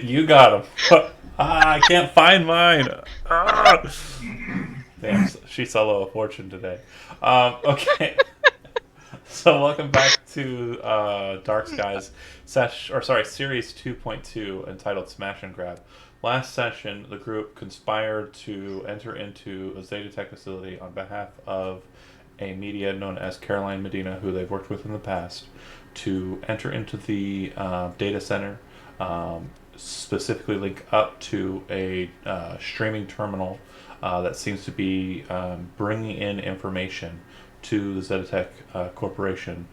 You got him. I can't find mine. Ah. Damn, she solo a fortune today. Okay. So welcome back to Dark Skies Series 2.2 entitled Smash and Grab. Last session, the group conspired to enter into a Zetatech facility on behalf of a media known as Caroline Medina, who they've worked with in the past, to enter into the data center, specifically link up to a streaming terminal that seems to be bringing in information to the Zetatech Corporation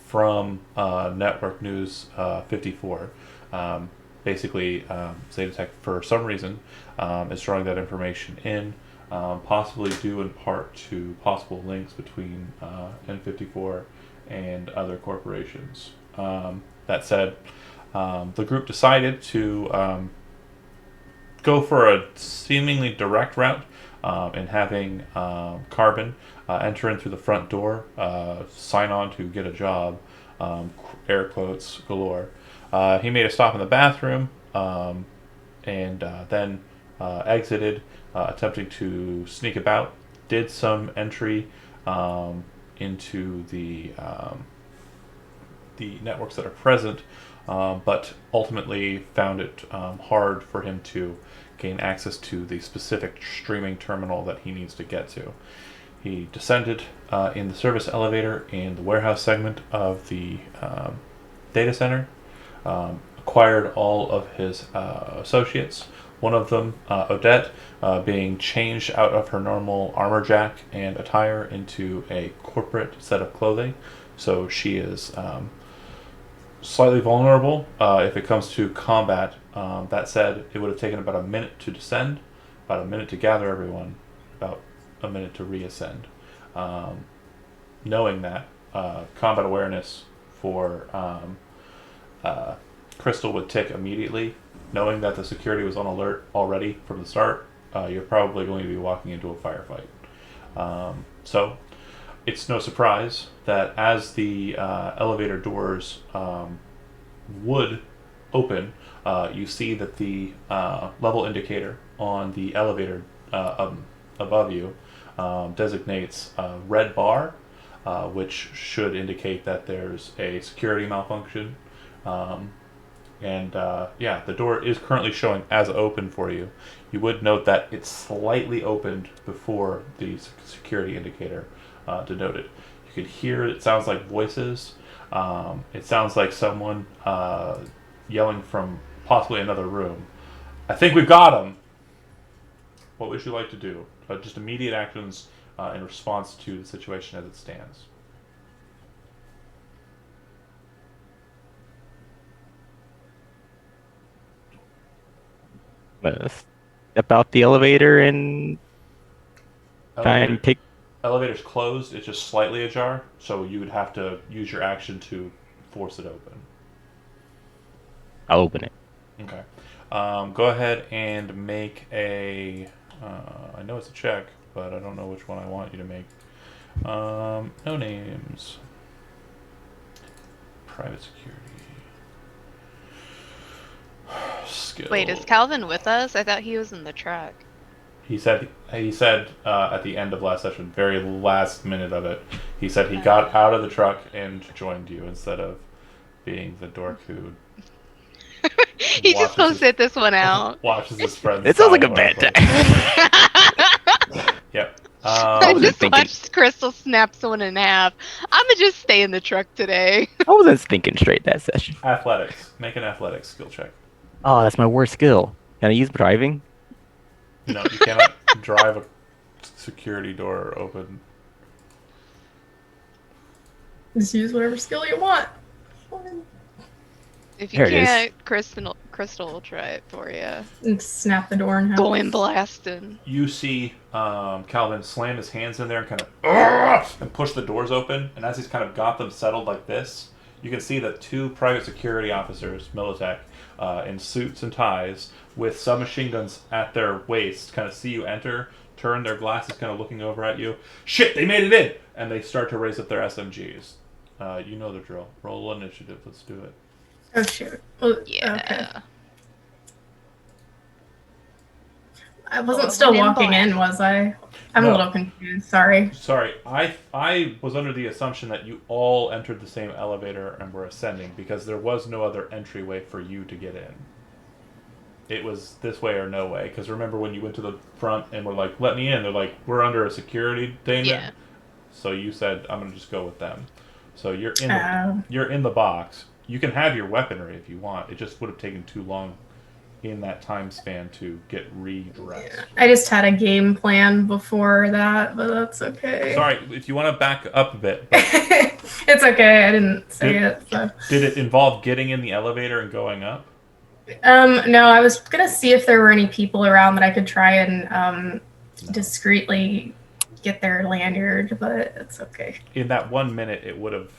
from Network News 54. Basically, Zetatech, for some reason, is drawing that information in, possibly due in part to possible links between N54 and other corporations. That said, the group decided to go for a seemingly direct route in having Carbon enter in through the front door, sign on to get a job, air quotes galore. He made a stop in the bathroom and then exited, attempting to sneak about. Did some entry into the networks that are present, but ultimately found it hard for him to gain access to the specific streaming terminal that he needs to get to. He descended in the service elevator in the warehouse segment of the data center, acquired all of his associates. One of them, Odette, being changed out of her normal armor jack and attire into a corporate set of clothing. So she is slightly vulnerable if it comes to combat. That said, it would have taken about a minute to descend, about a minute to gather everyone, about a minute to reascend. Knowing that, combat awareness for Crystal would tick immediately. Knowing that the security was on alert already from the start, you're probably going to be walking into a firefight. So it's no surprise that as the elevator doors would open, you see that the level indicator on the elevator above you designates a red bar, which should indicate that there's a security malfunction. The door is currently showing as open for you. You would note that it's slightly opened before the security indicator denoted. You could hear, it sounds like voices. It sounds like someone yelling from possibly another room. I think we've got him. What would you like to do? Just immediate actions in response to the situation as it stands. Step out the elevator and try and take. Elevator's closed. It's just slightly ajar, so you would have to use your action to force it open. I'll open it. Okay. Go ahead and make a. I know it's a check, but I don't know which one I want you to make. No names. Private security. Skill. Wait, is Calvin with us? I thought he was in the truck. He said at the end of last session, very last minute of it, he said he got out of the truck and joined you instead of being the dork who. He's just gonna sit this one out. Watches his friends. It sounds like a bad time. Yep. I just watched Crystal snap someone in half. I'm gonna just stay in the truck today. I wasn't thinking straight that session. Athletics. Make an athletics skill check. Oh, that's my worst skill. Can I use driving? No, you cannot drive a security door open. Just use whatever skill you want. If you can't, Crystal will try it for you. And snap the door in half. Going blasting. You see Calvin slam his hands in there and kind of and push the doors open. And as he's kind of got them settled like this, you can see that two private security officers, Militech, in suits and ties, with submachine guns at their waist, kind of see you enter, turn their glasses kind of looking over at you. Shit, they made it in! And they start to raise up their SMGs. You know the drill. Roll initiative. Let's do it. Oh, shoot. Well, Yeah. Okay. I wasn't Oh, still when in walking black. in, was I? I'm No. a little confused. Sorry. Sorry, I was under the assumption that you all entered the same elevator and were ascending because there was no other entryway for you to get in. It was this way or no way. Because remember when you went to the front and were like, "Let me in," they're like, "We're under a security thing." Yeah. So you said, "I'm gonna just go with them." So Oh. you're in the box. You can have your weaponry if you want. It just would have taken too long in that time span to get redressed. I just had a game plan before that, but that's okay. Sorry, if you want to back up a bit, but It's okay. I didn't say Did- it. So. did it involve getting in the elevator and going up? No, I was gonna see if there were any people around that I could try and No. discreetly get their lanyard, but it's okay. In that 1 minute, it would have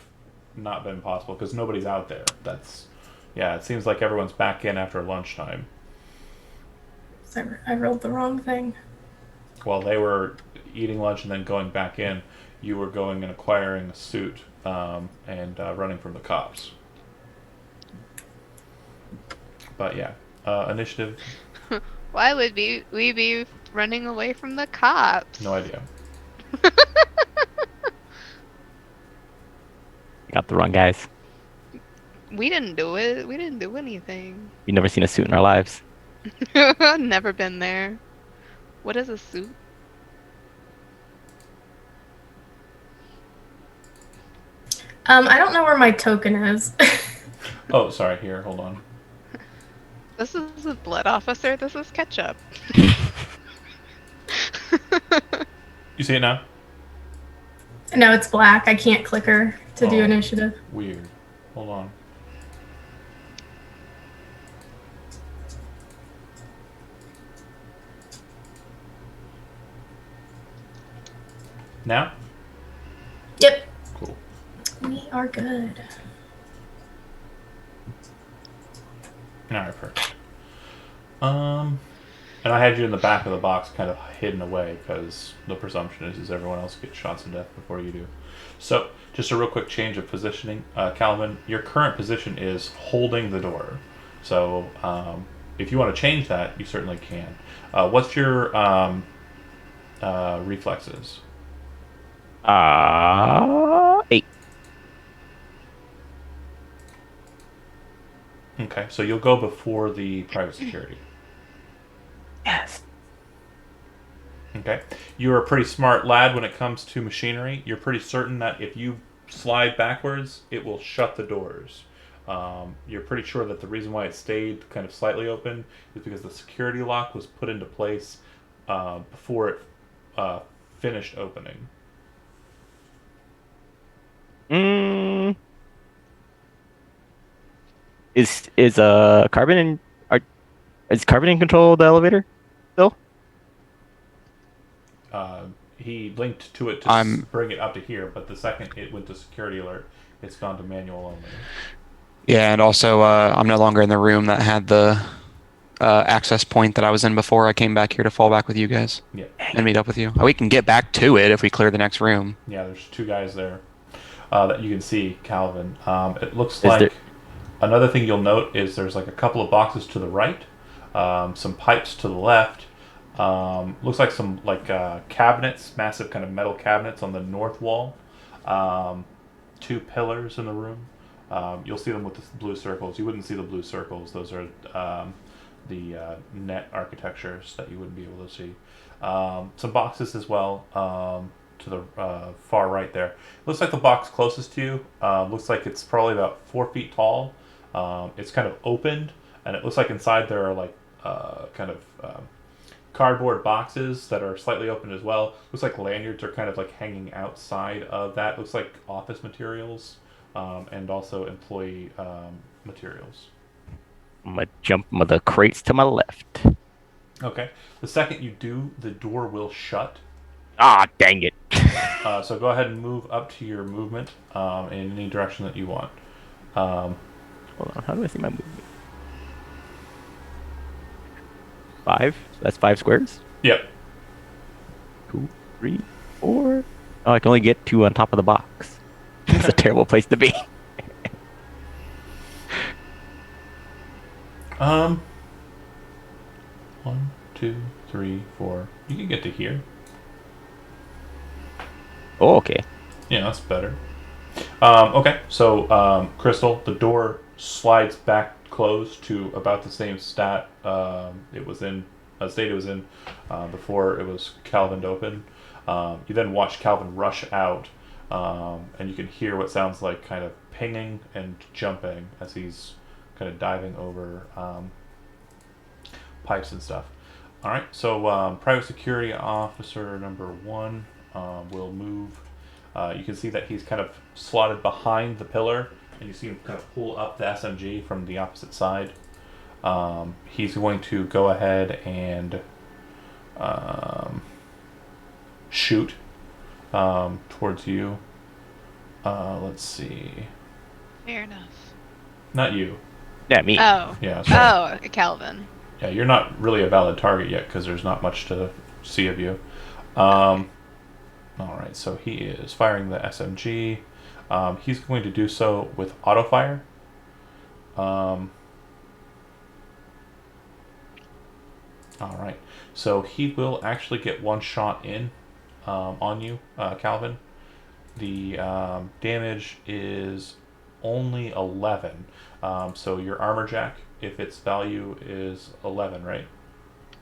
not been possible because nobody's out there. Yeah, it seems like everyone's back in after lunchtime. So I rolled the wrong thing. While they were eating lunch and then going back in, you were going and acquiring a suit and running from the cops. But yeah, initiative, Why would we be running away from the cops? no idea. Got the wrong guys. We didn't do it. We didn't do anything. We've never seen a suit in our lives. Never been there. What is a suit? I don't know where my token is. Oh, sorry. Here, hold on. This is a blood officer. This is ketchup. You see it now? No, it's black. I can't click her to do Oh. initiative. Weird. Hold on. Now? Yep. Cool. We are good. Alright, perfect. And I had you in the back of the box kind of hidden away because the presumption is everyone else gets shots to death before you do. So, just a real quick change of positioning. Calvin, your current position is holding the door. So, if you want to change that, you certainly can. What's your reflexes? 8. Okay, so you'll go before the private security. Yes. Okay. You're a pretty smart lad when it comes to machinery. You're pretty certain that if you slide backwards, it will shut the doors. You're pretty sure that the reason why it stayed kind of slightly open is because the security lock was put into place before it finished opening. Is Carbon in is Carbon in control of the elevator still? He linked to it to bring it up to here, but the second it went to security alert, it's gone to manual only. Yeah, and also I'm no longer in the room that had the access point that I was in before. I came back here to fall back with you guys Yeah. and meet up with you. We can get back to it if we clear the next room. Yeah, there's two guys there that you can see, Calvin. It looks Is like there- another thing you'll note is there's like a couple of boxes to the right, some pipes to the left. Looks like some cabinets, massive kind of metal cabinets on the north wall. 2 pillars in the room. You'll see them with the blue circles. You wouldn't see the blue circles. Those are the net architectures that you wouldn't be able to see. Some boxes as well to the far right there. Looks like the box closest to you. Looks like it's probably about 4 feet tall. It's kind of opened, and it looks like inside there are cardboard boxes that are slightly open as well. Looks like lanyards are kind of like hanging outside of that. Looks like office materials and also employee materials. I'm gonna jump the crates to my left. Okay. The second you do, the door will shut. Ah, dang it. So go ahead and move up to your movement in any direction that you want. Hold on, how do I see my movement? 5? That's 5 squares? Yep. 2, 3, 4. Oh, I can only get 2 on top of the box. It's a terrible place to be. One, 2, 3, 4. You can get to here. Oh, okay. Yeah, that's better. Okay, so Crystal, the door slides back closed to about the same state it was in before it was Calvin open. You then watch Calvin rush out, and you can hear what sounds like kind of pinging and jumping as he's kind of diving over pipes and stuff. All right, so private security officer number 1 will move. You can see that he's kind of slotted behind the pillar, and you see him kind of pull up the SMG from the opposite side. He's going to go ahead and shoot towards you. Let's see. Fair enough. Not you. Yeah, me. Oh. Yeah, sorry. Oh, Calvin. Yeah, you're not really a valid target yet because there's not much to see of you. All right, so he is firing the SMG. He's going to do so with auto fire. All right, so he will actually get one shot in on you, Calvin. The damage is only 11. So your armor jack, if its value is 11, right,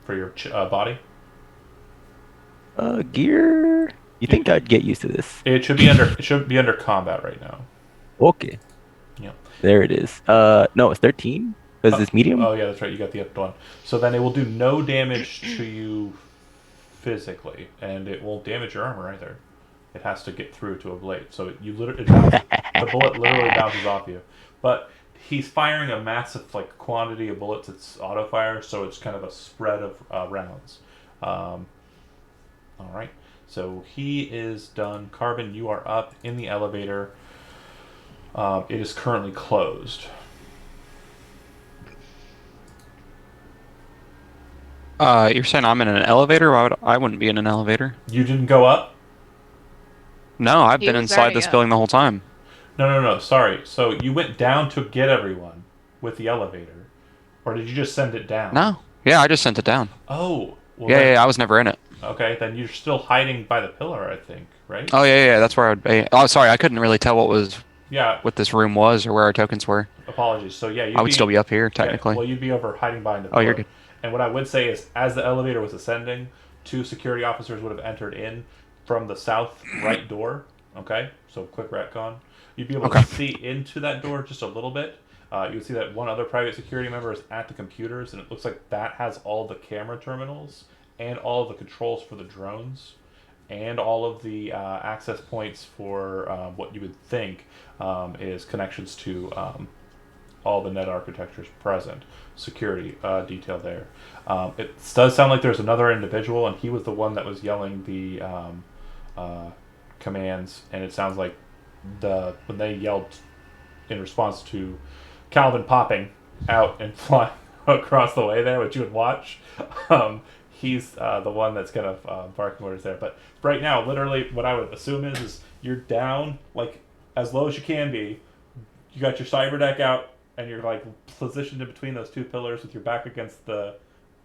for your body. Gear. You think I'd get used to this? It should be under. It should be under combat right now. Okay. Yeah. There it is. No, it's 13. Is this medium? Oh yeah, that's right. You got the up one. So then it will do no damage to you physically, and it won't damage your armor either. It has to get through to a blade. So the bullet literally bounces off you. But he's firing a massive quantity of bullets. It's auto fire, so it's kind of a spread of rounds. All right. So he is done. Carbon, you are up in the elevator. It is currently closed. You're saying I'm in an elevator? I wouldn't be in an elevator. You didn't go up? No, I've He been was inside already this up. building the whole time. No. Sorry. So you went down to get everyone with the elevator, or did you just send it down? No. Yeah, I just sent it down. Oh. Well, Yeah, I was never in it. Okay, then you're still hiding by the pillar, I think, right? Oh, yeah, that's where I'd be. Oh, sorry, I couldn't really tell Yeah. what this room was or where our tokens were. Apologies. So yeah, I would still be up here, yeah, technically. well, you'd be over hiding behind the pillar. Oh, you're good. And what I would say is, as the elevator was ascending, 2 security officers would have entered in from the south right door. Okay, so quick retcon. You'd be able to see into that door just a little bit. You would see that one other private security member is at the computers, and it looks like that has all the camera terminals and all of the controls for the drones and all of the access points for what you would think is connections to all the net architectures present. Security detail there. It does sound like there's another individual, and he was the one that was yelling the commands, and it sounds like when they yelled in response to Calvin popping out and flying across the way there, which you would watch, he's the one that's kind of barking orders there. But right now, literally, what I would assume is you're down as low as you can be. You got your cyber deck out, and you're positioned in between those 2 pillars with your back against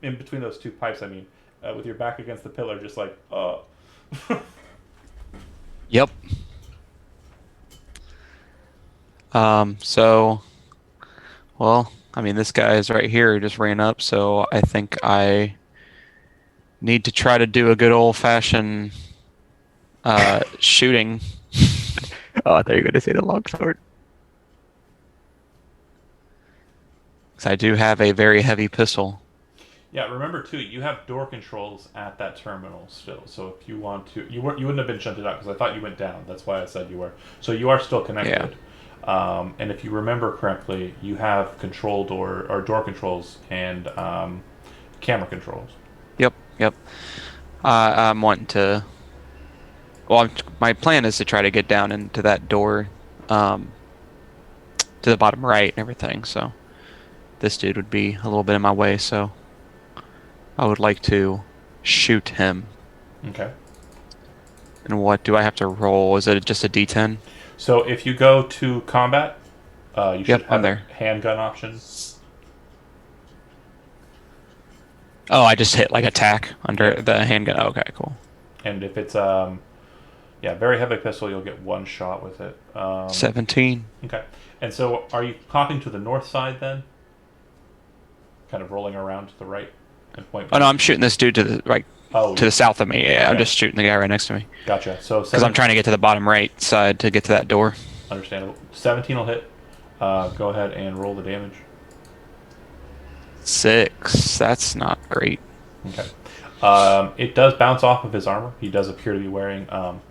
in between those 2 pipes. I mean, with your back against the pillar, just oh. Yep. So, well, I mean, this guy is right here, just ran up, so I think I need to try to do a good old-fashioned shooting. Oh, I thought you were going to say the longsword. Because I do have a very heavy pistol. Yeah, remember too, you have door controls at that terminal still. So if you want to, you wouldn't have been shunted out because I thought you went down. That's why I said you were. So you are still connected. Yeah. And if you remember correctly, you have control door controls and camera controls. Yep. I'm wanting to. Well, my plan is to try to get down into that door, to the bottom right and everything. So this dude would be a little bit in my way. So I would like to shoot him. Okay. And what do I have to roll? Is it just a D10? So if you go to combat, you should have there. handgun option. Oh, I just hit like attack under the handgun. Oh, okay, cool. And if it's very heavy pistol, you'll get one shot with it. 17. Okay. And so, are you popping to the north side then? Kind of rolling around to the right and point. Oh no, I'm shooting this dude to the right, Oh, to the south of me. Yeah, I'm okay. just shooting the guy right next to me Gotcha. So because I'm trying to get to the bottom right side to get to that door. Understandable. 17 will hit. Go ahead and roll the damage. 6. That's not great. Okay. It does bounce off of his armor. He does appear to be wearing.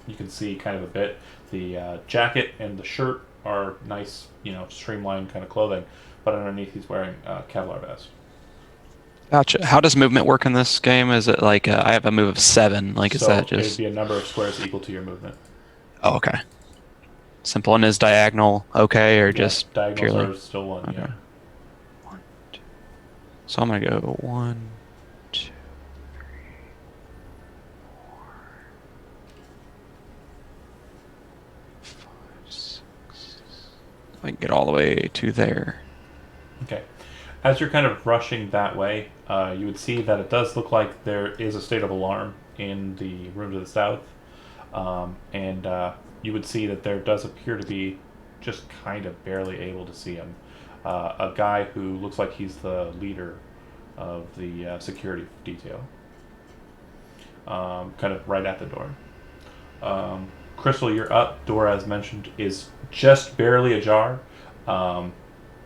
You can see kind of a bit. The jacket and the shirt are nice, streamlined kind of clothing, but underneath he's wearing Kevlar vest. Gotcha. How does movement work in this game? Is it like I have a move of 7? Like, is So that it'd just? be a number of squares equal to your movement. Oh, okay. Simple. And is diagonal okay, or Yeah, just diagonals purely? are still one. Okay. Yeah. 1, 2. So I'm gonna go 1, 2, 5, 6. I can get all the way to there. Okay. As you're kind of rushing that way, you would see that it does look like there is a state of alarm in the room to the south. And you would see that there does appear to be, just kind of barely able to see him, a guy who looks like he's the leader of the security detail. Kind of right at the door. Crystal, you're up. Door, as mentioned, is just barely ajar.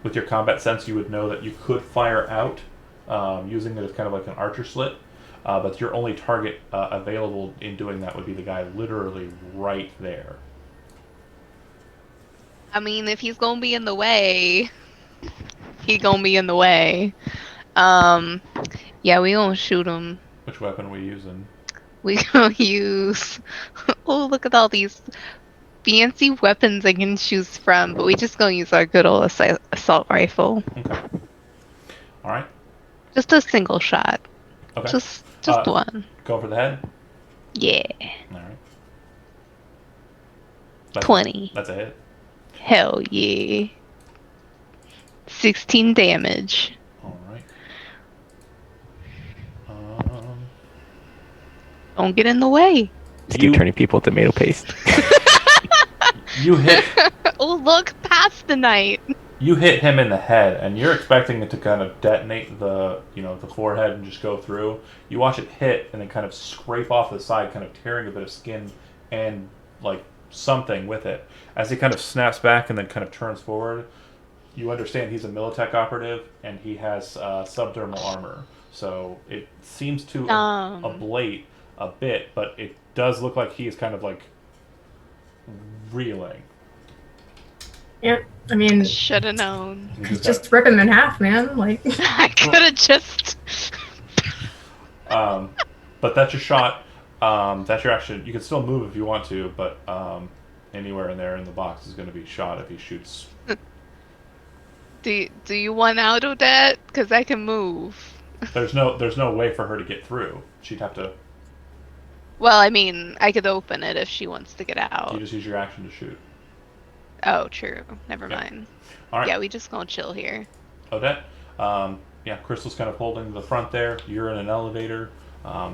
With your combat sense, you would know that you could fire out using it as kind of like an archer slit, but your only target available in doing that would be the guy literally right there. I mean, if he's gonna be in the way, he gonna be in the way. Yeah, we gonna shoot him. Which weapon are we using? We gonna use. Oh, look at all these fancy weapons I can choose from, but we just gonna use our good old assault rifle. Okay. All right. Just a single shot. Okay. Just Uh, one. Go for the head. Yeah. All right. 20. That's a hit. Hell yeah. 16 damage. All right. Don't get in the way. Just keep turning people to tomato paste. You hit. Oh, look, past the night. You hit him in the head, and you're expecting it to kind of detonate the forehead and just go through. You watch it hit, and then kind of scrape off the side, kind of tearing a bit of skin and like something with it. As he kind of snaps back and then kind of turns forward, you understand he's a Militech operative, and he has subdermal armor. So it seems to ablate a bit, but it does look like he is kind of like reeling. Yeah, I mean, Should have known. just rip him in half, man. Like, I could have just. But that's your shot. That's your action. You can still move if you want to, but anywhere in there in the box is going to be shot if he shoots. Do you want out of that? Because I can move. There's no way for her to get through. She'd have to. Well, I mean, I could open it if she wants to get out. You just use your action to shoot. Oh, true. Never mind. All right. Yeah, we just gonna chill here. Odette. Crystal's kind of holding the front there. You're in an elevator.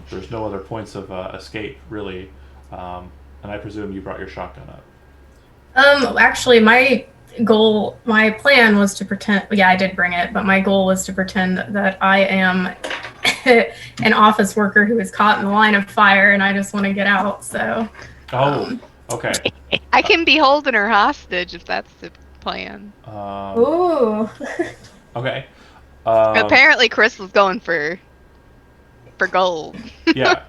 There's no other points of escape really, and I presume you brought your shotgun up. Actually, my plan was to pretend. Yeah, I did bring it, but my goal was to pretend that I am an office worker who is caught in the line of fire, and I just want to get out. So. Okay. I can be holding her hostage if that's the plan. Ooh. Okay. Apparently, Crystal's going for gold. Yeah.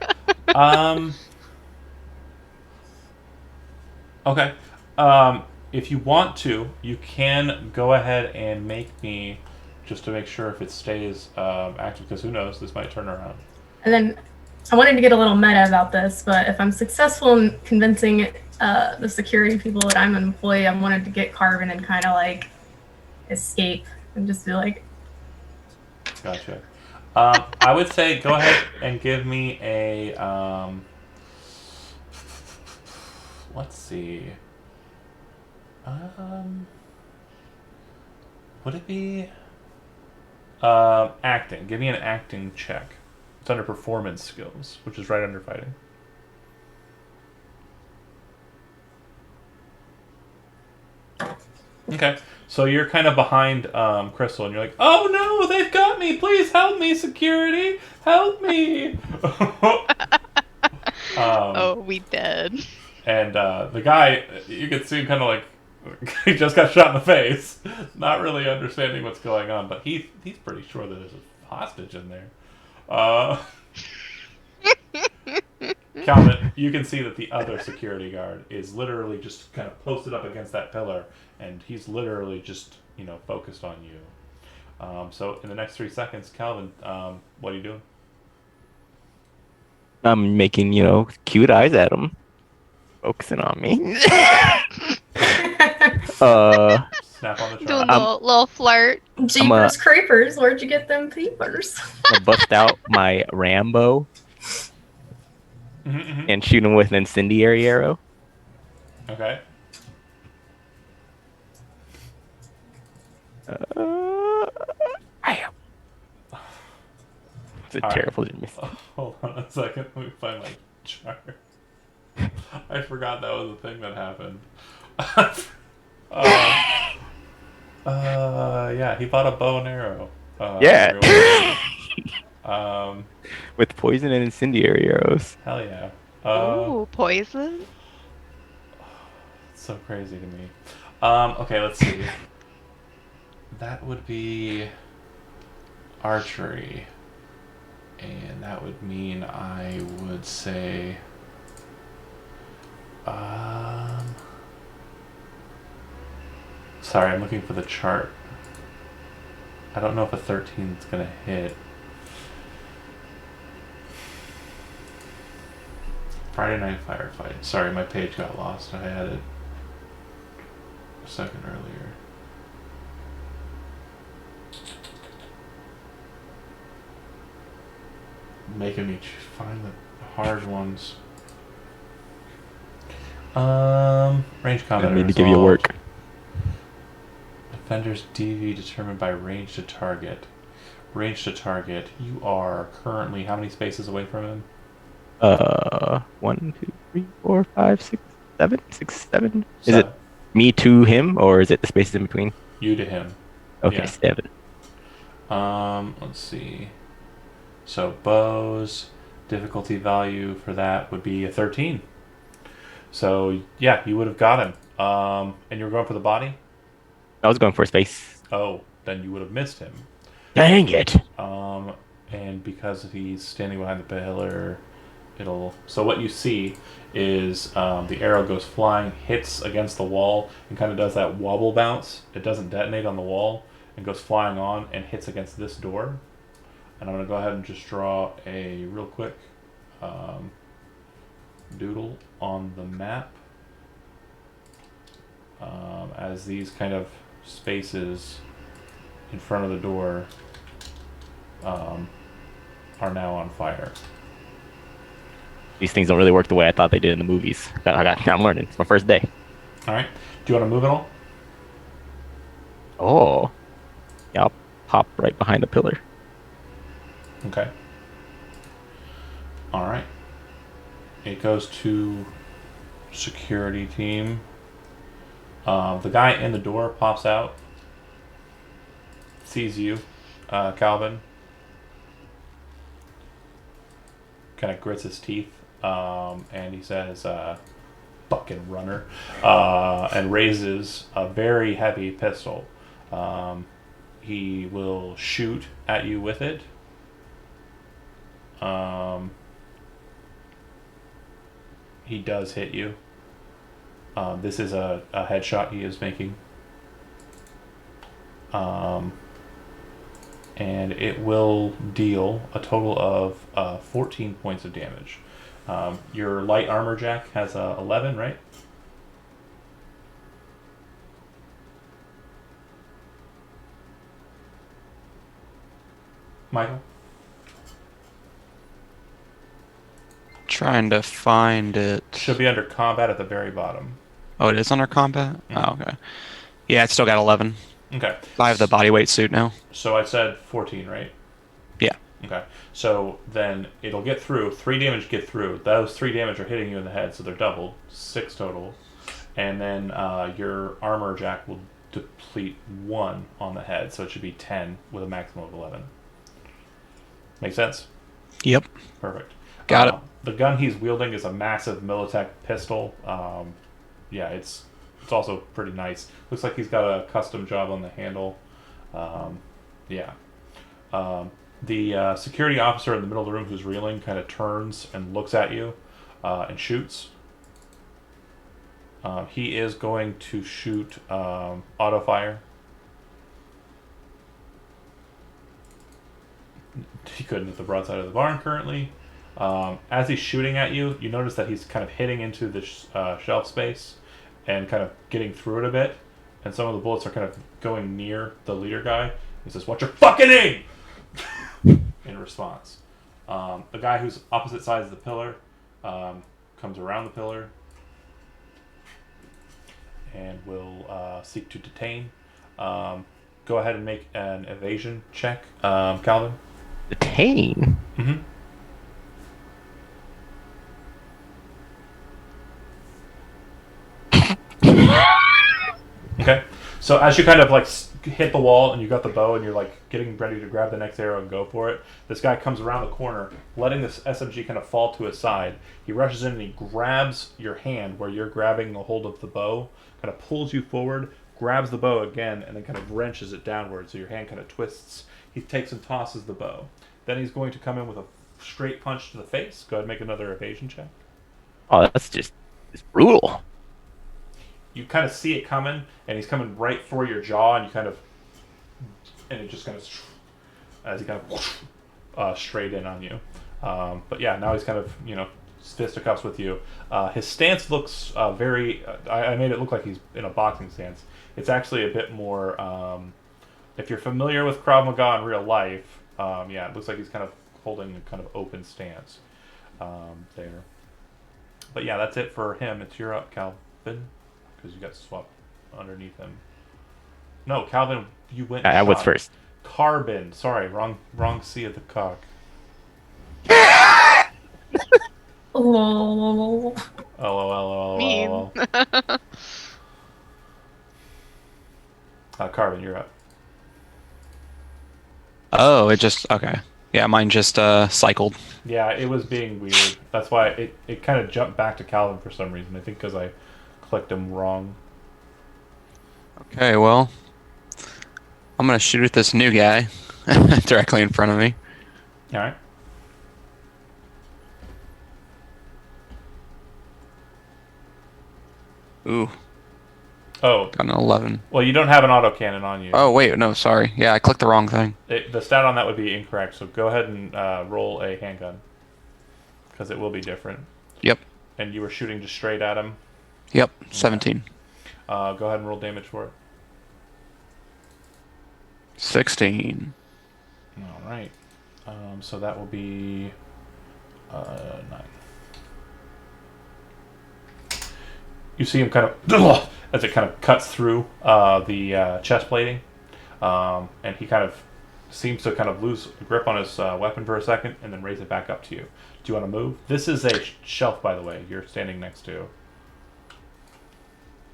Okay. If you want to, you can go ahead and make me, just to make sure if it stays active, because who knows, this might turn around. And then I wanted to get a little meta about this, but if I'm successful in convincing the security people that I'm an employee, I wanted to get Carbon and kind of like escape and just be like. Gotcha. I would say go ahead and give me a. Let's see. Would it be acting? Give me an acting check. It's under performance skills, which is right under fighting. Okay, so you're kind of behind Crystal, and you're like, "Oh no, they've got me! Please help me, security! Help me!" Oh, we dead. And the guy, you can see kind of like he just got shot in the face, not really understanding what's going on, but he's pretty sure that there's a hostage in there. Calvin, you can see that the other security guard is literally just kind of posted up against that pillar, and he's literally just focused on you. So in the next 3 seconds, Calvin, what are you doing? I'm making, cute eyes at him. Focusing on me. Snap on the Doing charm. a little flirt. Jeepers creepers, where'd you get them peepers? I'll bust out my Rambo and shoot him with an incendiary arrow. Okay. It's a All terrible right. miss. Hold on a second. Let me find my chart. I forgot that was a thing that happened. Yeah, he bought a bow and arrow. Yeah. everyone. With poison and incendiary arrows. Hell yeah. Ooh, poison. It's so crazy to me. Okay, let's see. That would be archery. And that would mean I would say sorry, I'm looking for the chart. I don't know if a 13 is gonna hit. Friday Night Firefight. Sorry, my page got lost. I had it a second earlier. Making me find the hard ones. Range combat. I need to give you work. Defender's DV determined by range to target. Range to target. You are currently how many spaces away from him? 1, 2, 3, 4, 5, 6, 7, 6, 7. Is it Seven. me to him, or is it the spaces in between? You to him. Okay, Yeah. 7. Let's see. So bows, difficulty value for that would be a 13. So yeah, you would have got him. And you were going for the body? I was going for space. Oh, then you would have missed him. Dang it! And because he's standing behind the pillar, so what you see is the arrow goes flying, hits against the wall, and kind of does that wobble bounce. It doesn't detonate on the wall, and goes flying on and hits against this door. And I'm going to go ahead and just draw a real quick doodle on the map as these kind of spaces in front of the door are now on fire. These things don't really work the way I thought they did in the movies. I'm learning. It's my first day. All right. Do you want to move at all? Oh. Yeah, I'll pop right behind the pillar. Okay. All right. It goes to security team. The guy in the door pops out, sees you, Calvin. Kind of grits his teeth, and he says, "Fucking runner," and raises a very heavy pistol. He will shoot at you with it. He does hit you. This is a headshot he is making. And it will deal a total of 14 points of damage. Your light armor jack has 11, right? Michael? Trying to find it. Should be under combat at the very bottom. Oh, it is under combat? Mhm. Oh, okay. Yeah, it's still got 11. Okay. I have the bodyweight suit now. So I said 14, right? Yeah. Okay. So then it'll get through. 3 damage get through. Those 3 damage are hitting you in the head, so they're doubled. 6 total. And then your armor jack will deplete 1 on the head, so it should be 10 with a maximum of 11. Make sense? Yep. Perfect. Got it. The gun he's wielding is a massive Militech pistol. Yeah, it's also pretty nice. Looks like he's got a custom job on the handle. Yeah. The security officer in the middle of the room who's reeling kind of turns and looks at you and shoots. He is going to shoot auto fire. He couldn't at the broadside of the barn currently. As he's shooting at you, you notice that he's kind of hitting into the shelf space and kind of getting through it a bit. And some of the bullets are kind of going near the leader guy. He says, "What's your fucking name?" in response. The guy who's opposite sides of the pillar comes around the pillar and will seek to detain. Go ahead and make an evasion check, Calvin. Detain? Mm-hmm. Okay. So as you kind of like hit the wall and you got the bow and you're like getting ready to grab the next arrow and go for it, this guy comes around the corner, letting this SMG kind of fall to his side. He rushes in and he grabs your hand where you're grabbing a hold of the bow, kind of pulls you forward, grabs the bow again, and then kind of wrenches it downward so your hand kind of twists. He takes and tosses the bow. Then he's going to come in with a straight punch to the face. Go ahead and make another evasion check. Oh, it's brutal. You kind of see it coming, and he's coming right for your jaw, and it just kind of, as he kind of straight in on you. But yeah, now he's kind of, fisticuffs with you. His stance looks I made it look like he's in a boxing stance. It's actually a bit more, if you're familiar with Krav Maga in real life, yeah, it looks like he's kind of holding a kind of open stance there. But yeah, that's it for him. It's your up, Calvin. Because you got swapped underneath him. No, Calvin, you went. I was first. Carbon. Sorry, wrong C of the cock. Lol. LOL. Carbon, you're up. Oh, it just okay. Yeah, mine just cycled. Yeah, it was being weird. That's why it kind of jumped back to Calvin for some reason. I think because I clicked him wrong. Okay, well, I'm gonna shoot at this new guy directly in front of me. All right. Ooh, Oh, got an 11. well, you don't have an autocannon on you. Oh wait, no, sorry. Yeah, I clicked the wrong thing. The stat on that would be incorrect, so go ahead and roll a handgun. Because it will be different. Yep. And you were shooting just straight at him. Yep, 17. Go ahead and roll damage for it. 16. All right. So that will be 9. You see him kind of as it kind of cuts through the chest plating, and he kind of seems to kind of lose grip on his weapon for a second, and then raise it back up to you. Do you want to move? This is a shelf, by the way. You're standing next to.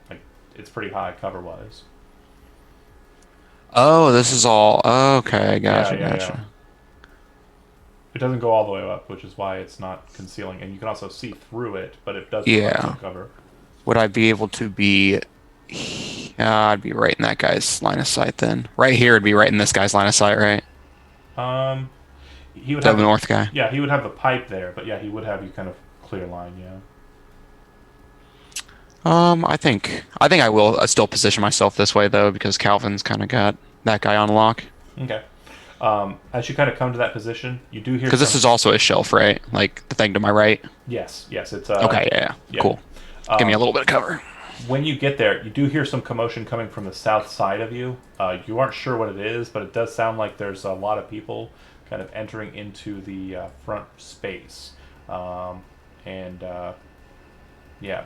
Like, it's pretty high cover-wise. Oh, this is all. Okay, gotcha, Yeah. gotcha. It doesn't go all the way up, which is why it's not concealing, and you can also see through it, but it does provide some cover. Would I be able to be? I'd be right in that guy's line of sight then. Right here, it'd be right in this guy's line of sight, right? He would The have north guy. Yeah, he would have the pipe there, but yeah, he would have you kind of clear line. Yeah. I think I will still position myself this way though, because Calvin's kind of got that guy on lock. Okay. As you kind of come to that position, you do hear. Because this is also a shelf, right? Like the thing to my right. Yes, it's Okay, yeah, cool. Give me a little bit of cover. When you get there, you do hear some commotion coming from the south side of you. You aren't sure what it is, but it does sound like there's a lot of people kind of entering into the front space. Yeah,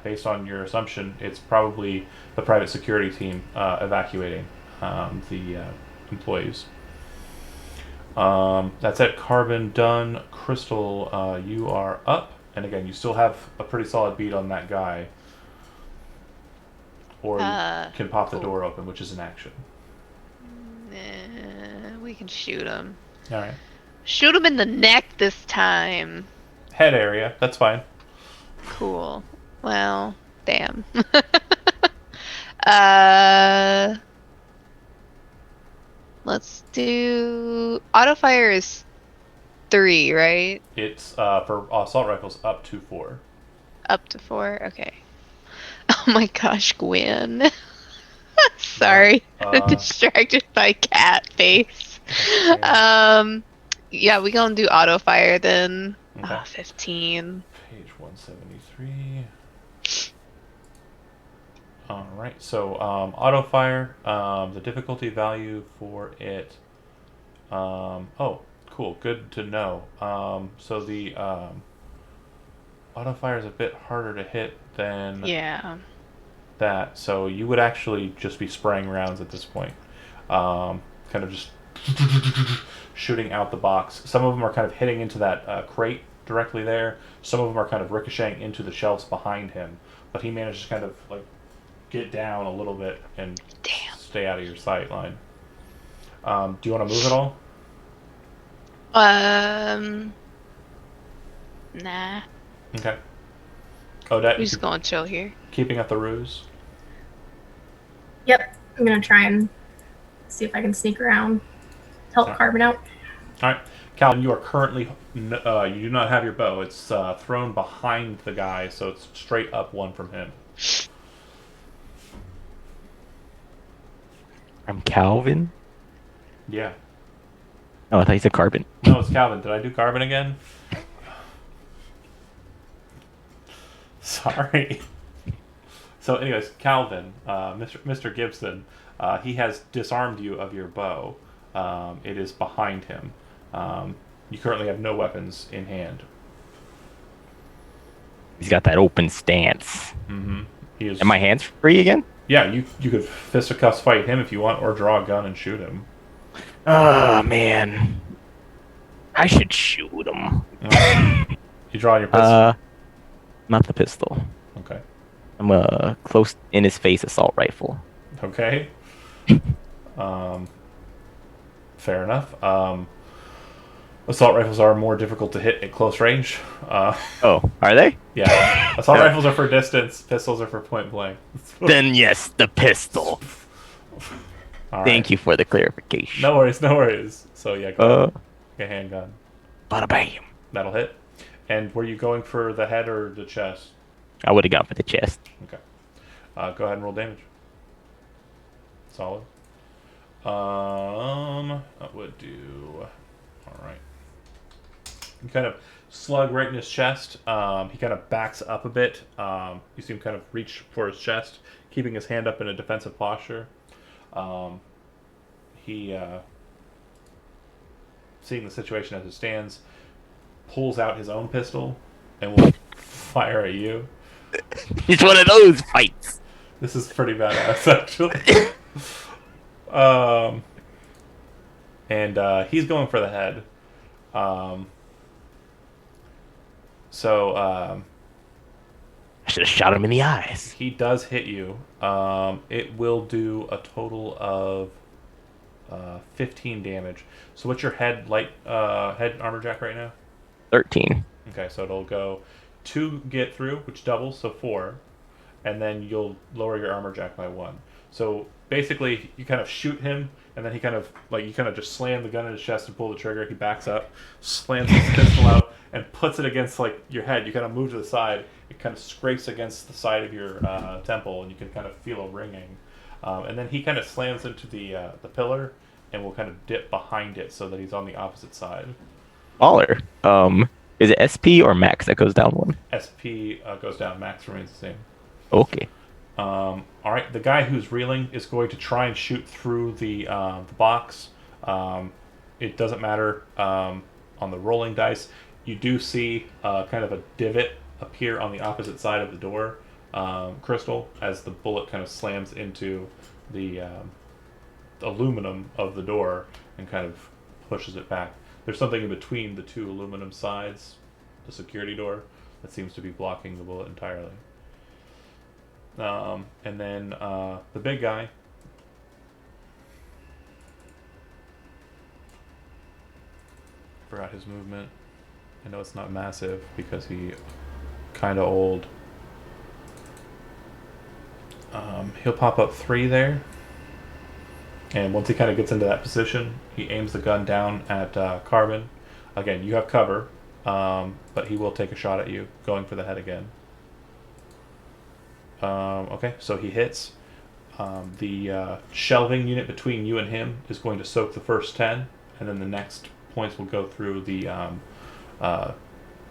based on your assumption, it's probably the private security team evacuating the employees. That's it. Carbon done. Crystal, you are up. And again, you still have a pretty solid beat on that guy. Or you can pop the cool. door open, which is an action. We can shoot him. All right. Shoot him in the neck this time. Head area. That's fine. Cool. Well, damn. uh, let's do auto fire is 3, right? It's for assault rifles up to 4. Up to 4. Okay. Oh my gosh, Gwen. Sorry, I'm distracted by cat face. Yeah, we gonna do auto fire then. Okay. 15. Page 173. All right. So auto fire. The difficulty value for it. Oh, cool. Good to know. So the auto fire is a bit harder to hit than Yeah. that. So you would actually just be spraying rounds at this point. Kind of just shooting out the box. Some of them are kind of hitting into that crate directly there. Some of them are kind of ricocheting into the shelves behind him. But he managed to kind of like get down a little bit and stay out of your sight line. Do you want to move at all? Nah. Okay. Odette, We're just gonna chill here. keeping up the ruse. Yep. I'm gonna try and see if I can sneak around, help Carbon out. All right, Calvin, you are currently you do not have your bow. It's thrown behind the guy, so it's straight up one from him. I'm Calvin. Yeah. Oh, I thought you said Carbon. No, it's Calvin. Did I do Carbon again? Sorry. So, anyways, Calvin, Mr. Gibson, he has disarmed you of your bow. It is behind him. You currently have no weapons in hand. He's got that open stance. Mm-hmm. He is. And my hands free again? Yeah, you could fisticuffs fight him if you want, or draw a gun and shoot him. Oh, man. I should shoot him. You draw your pistol. Not the pistol. Okay. I'm a close in his face assault rifle. Okay. Fair enough. Assault rifles are more difficult to hit at close range. Oh, are they? Yeah. Assault rifles are for distance. Pistols are for point blank. Then yes, the pistol. Thank you for the clarification. No worries, no worries. So yeah, go ahead. Get a handgun. Bada bam. That'll hit. And were you going for the head or the chest? I would have gone for the chest. Okay. Go ahead and roll damage. Solid. I would do. All right. You kind of slug right in his chest. He kind of backs up a bit. You see him kind of reach for his chest, keeping his hand up in a defensive posture. He, seeing the situation as it stands, pulls out his own pistol and will fire at you. It's one of those fights. This is pretty badass, actually. And he's going for the head. I should have shot him in the eyes. He does hit you. It will do a total of 15 damage. So what's your head head armor jack right now? 13. Okay, so it'll go 2 get through, which doubles, so 4, and then you'll lower your armor jack by 1. So basically, you kind of shoot him, and then he kind of you kind of just slam the gun in his chest and pull the trigger. He backs up, slams his pistol out, and puts it against your head. You kind of move to the side. It kind of scrapes against the side of your temple, and you can kind of feel a ringing. And then he kind of slams into the pillar, and will kind of dip behind it so that he's on the opposite side. Baller. Is it SP or max that goes down 1? SP goes down. Max remains the same. Okay. All right. The guy who's reeling is going to try and shoot through the box. It doesn't matter on the rolling dice. You do see kind of a divot appear on the opposite side of the door, Crystal, as the bullet kind of slams into the aluminum of the door and kind of pushes it back. There's something in between the two aluminum sides, the security door, that seems to be blocking the bullet entirely. And then the big guy. Forgot his movement. I know it's not massive because he kind of old. He'll pop up 3 there. And once he kind of gets into that position, he aims the gun down at Carbon. Again, you have cover, but he will take a shot at you, going for the head again. Okay, so he hits. The shelving unit between you and him is going to soak the first 10, and then the next points will go through the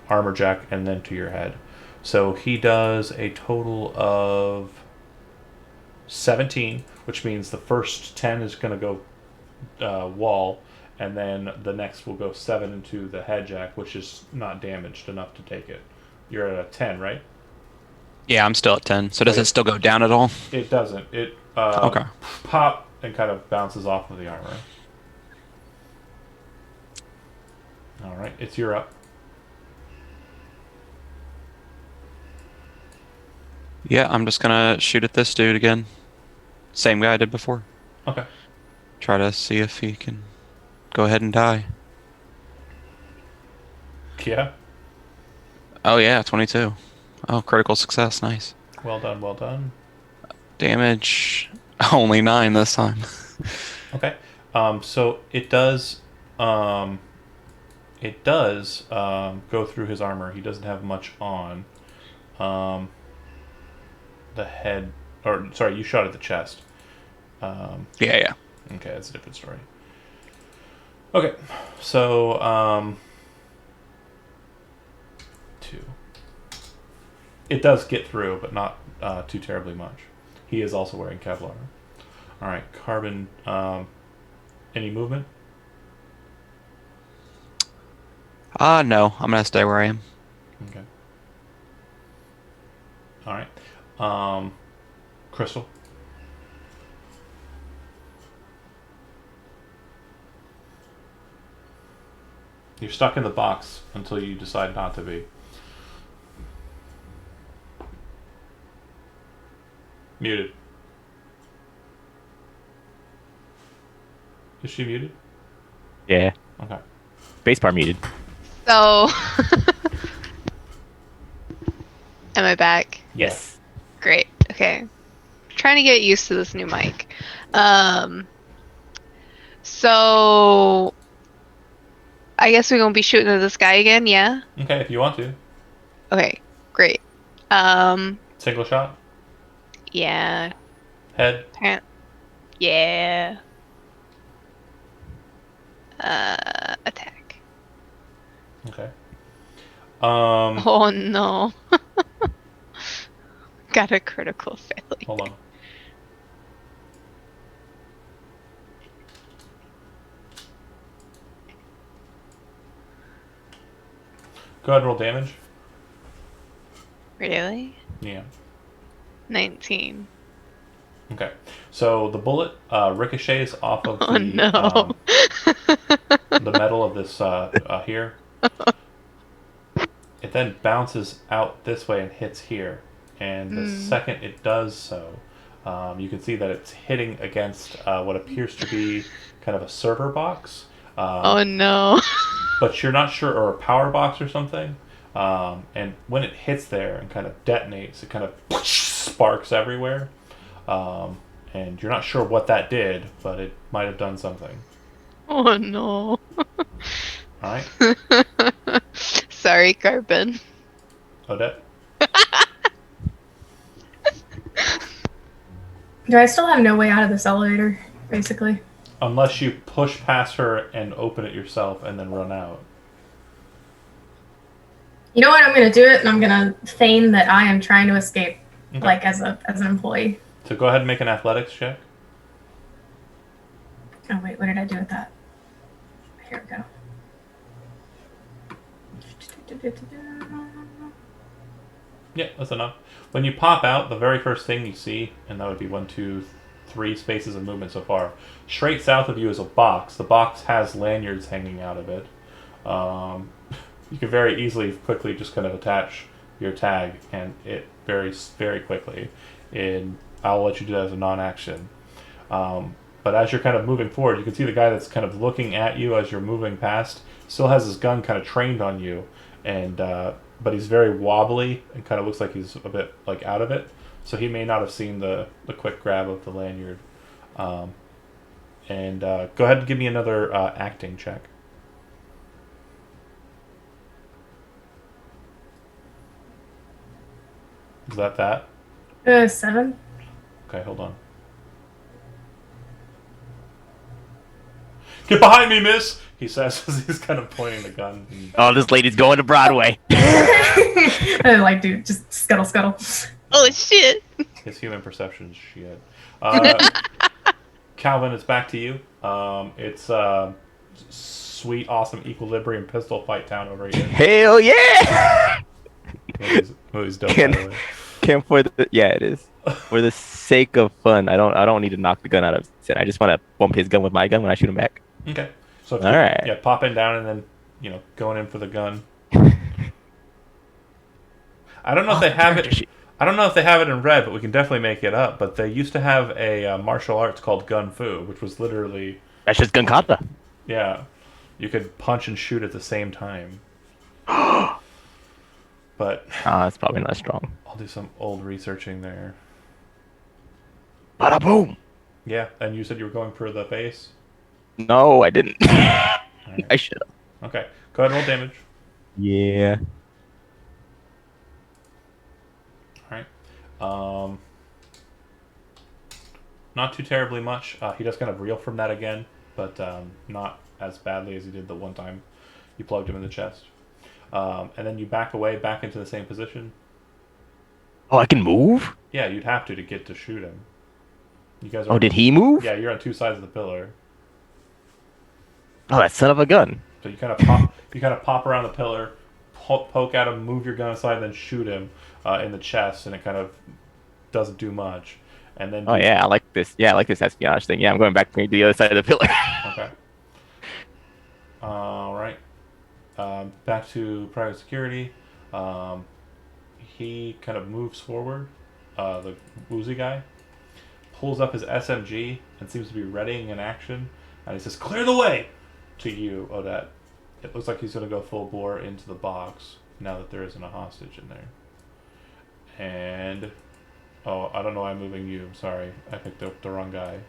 armor jack and then to your head. So he does a total of 17, which means the first 10 is going to go wall, and then the next will go 7 into the head jack, which is not damaged enough to take it. You're at a 10, right? Yeah, I'm still at 10. So does it still go down at all? It doesn't. It Okay. pop and kind of bounces off of the armor. All right, it's your up. Yeah, I'm just gonna shoot at this dude again. Same guy I did before. Okay. Try to see if he can go ahead and die. Yeah. Oh yeah, 22. Oh, critical success, nice. Well done, well done. Damage, only 9 this time. Okay. So it does go through his armor. He doesn't have much on. The head, or sorry, you shot at the chest. Yeah. Okay, that's a different story. Okay, so 2. It does get through, but not too terribly much. He is also wearing Kevlar. All right, Carbon. Any movement? No, I'm gonna stay where I am. Okay. All right. Crystal. You're stuck in the box until you decide not to be. Muted. Is she muted? Yeah. Okay. Spacebar muted. So, am I back? Yes. Great. Okay. Trying to get used to this new mic. So I guess we're gonna be shooting at this guy again, yeah? Okay, if you want to. Okay, great. Single shot? Yeah. Head? Yeah. Attack. Okay. Oh no. Got a critical failure. Hold on. Go ahead and roll damage. Really? Yeah. 19. Okay. So the bullet ricochets off of Oh no. the metal of this here. It then bounces out this way and hits here. And the second it does so, you can see that it's hitting against what appears to be kind of a server box. Oh no. But you're not sure, or a power box or something. And when it hits there and kind of detonates, it kind of sparks everywhere. And you're not sure what that did, but it might have done something. Oh no. Alright? Sorry, Carbon. Odette? Do I still have no way out of this elevator, basically? Unless you push past her and open it yourself and then run out. You know what? I'm going to do it, and I'm going to feign that I am trying to escape, Okay. like, as an employee. So go ahead and make an athletics check. Oh, wait, what did I do with that? Here we go. Yeah, that's enough. When you pop out, the very first thing you see, and that would be 1, 2, 3 spaces of movement so far. Straight south of you is a box. The box has lanyards hanging out of it. You can very easily, quickly just kind of attach your tag, and it varies very quickly. And I'll let you do that as a non-action. But as you're kind of moving forward, you can see the guy that's kind of looking at you as you're moving past still has his gun kind of trained on you, and but he's very wobbly and kind of looks like he's a bit like out of it. So he may not have seen the quick grab of the lanyard. Go ahead and give me another acting check. Is that? 7. Okay, hold on. Get behind me, miss! He says as he's kind of pointing the gun. Oh, this lady's going to Broadway. And like, dude, just scuttle, scuttle. Oh shit! His human perception is shit. Calvin, it's back to you. It's sweet, awesome equilibrium pistol fight town over here. Hell yeah! Movie's dope, by the way. It is. For the sake of fun, I don't need to knock the gun out of his head. I just want to bump his gun with my gun when I shoot him back. Okay. So All right. Yeah, popping down and then going in for the gun. I don't know if they have it. I don't know if they have it in red, but we can definitely make it up. But they used to have a martial arts called Gun Fu, which was literally That's just gun kata. you could punch and shoot at the same time. But It's probably not strong. I'll do some old researching there. Bada boom. Yeah, and you said you were going for the face? No, I didn't. Alright. I should have. Okay, go ahead and roll damage. Yeah. Alright. Not too terribly much. He does kind of reel from that again, but not as badly as he did the one time you plugged him in the chest. And then you back away, back into the same position. Oh, I can move? Yeah, you'd have to get to shoot him. You guys are. Oh, did he move? Yeah, you're on 2 sides of the pillar. Oh, that son of a gun. So you kind of pop. You kind of pop around the pillar, poke at him, move your gun aside, then shoot him in the chest, and it kind of doesn't do much. And then. Oh yeah, I like this. Yeah, I like this espionage thing. Yeah, I'm going back to the other side of the pillar. Okay. All right. Back to private security. He kind of moves forward. The woozy guy pulls up his SMG and seems to be readying an action. And he says, "Clear the way!" to you, Odette. It looks like he's going to go full bore into the box now that there isn't a hostage in there. And... oh, I don't know why I'm moving you. I'm sorry. I picked up the wrong guy.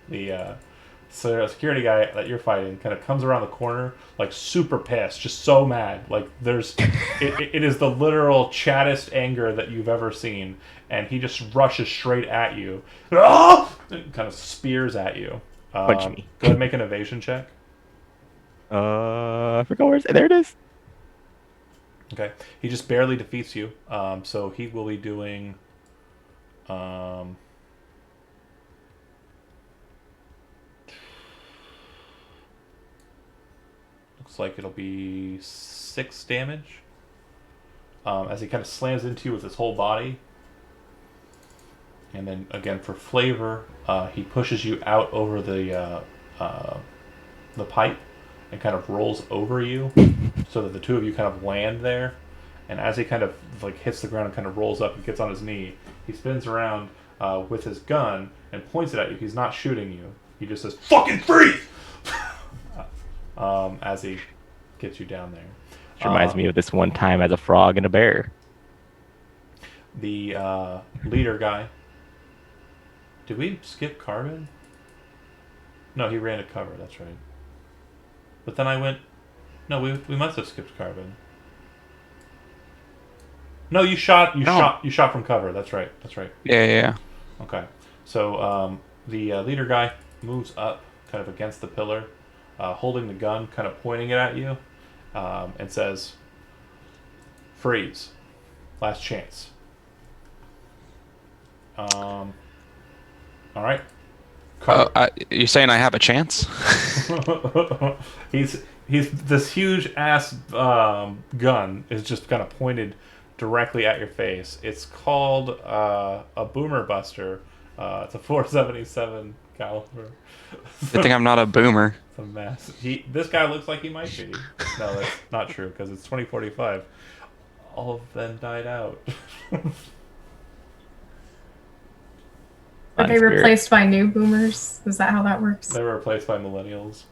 The security guy that you're fighting kind of comes around the corner, like super pissed, just so mad. Like there's... it is the literal chattest anger that you've ever seen. And he just rushes straight at you. Ah! And kind of spears at you. Punch me. Go ahead and make an evasion check. I forgot where's there it is. Okay. He just barely defeats you. So he will be doing... looks like it'll be 6 damage. As he kind of slams into you with his whole body. And then, again, for flavor, he pushes you out over the pipe and kind of rolls over you so that the two of you kind of land there. And as he kind of like hits the ground and kind of rolls up and gets on his knee, he spins around with his gun and points it at you. He's not shooting you. He just says, "Fucking freeze!" As he gets you down there. Which reminds me of this one time as a frog and a bear. The leader guy. Did we skip Carbon? No, he ran to cover. That's right. But then I went... no, we must have skipped Carbon. No, you shot from cover. That's right. Yeah. Okay. So the leader guy moves up kind of against the pillar, holding the gun, kind of pointing it at you, and says, "Freeze. Last chance." All right. You're saying I have a chance? he's this huge ass gun is just kind of pointed directly at your face. It's called a boomer buster, It's a 477 caliber. Good thing I'm not a boomer. It's a mess. This guy looks like he might be. No, that's not true because it's 2045. All of them died out. Are they replaced by new boomers? Is that how that works? They were replaced by millennials.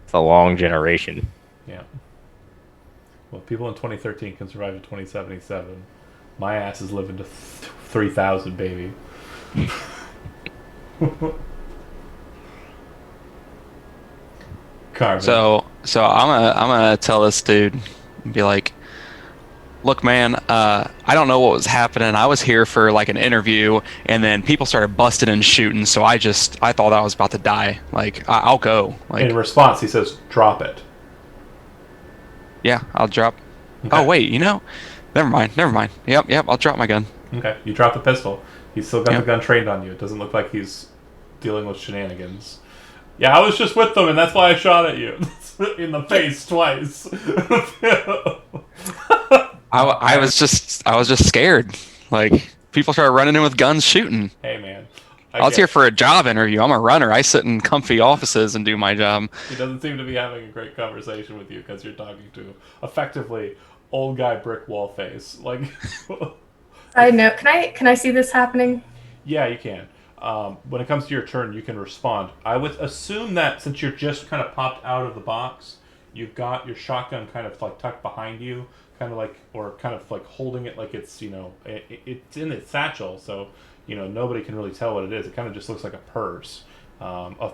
It's a long generation. Yeah. Well, people in 2013 can survive to 2077. My ass is living to 3000, baby. Carmen. So I'm gonna tell this dude, and be like, look, man, I don't know what was happening. I was here for like an interview, and then people started busting and shooting. So I thought I was about to die. Like I'll go. Like in response, he says, "Drop it." yeah, I'll drop. Okay. Oh wait, never mind. Yep, I'll drop my gun. Okay, you drop the pistol. He's still got Yep. the gun trained on you. It doesn't look like he's dealing with shenanigans. Yeah, I was just with them, and that's why I shot at you in the face twice. I was just scared. Like people started running in with guns, shooting. Hey, man. I was here for a job interview. I'm a runner. I sit in comfy offices and do my job. He doesn't seem to be having a great conversation with you because you're talking to effectively old guy brick wall face. Like, I know. Can I see this happening? yeah, you can. When it comes to your turn, you can respond. I would assume that since you're just kind of popped out of the box, you've got your shotgun kind of like tucked behind you, kind of like, or kind of like holding it like it's, it's in its satchel, so, nobody can really tell what it is. It kind of just looks like a purse. A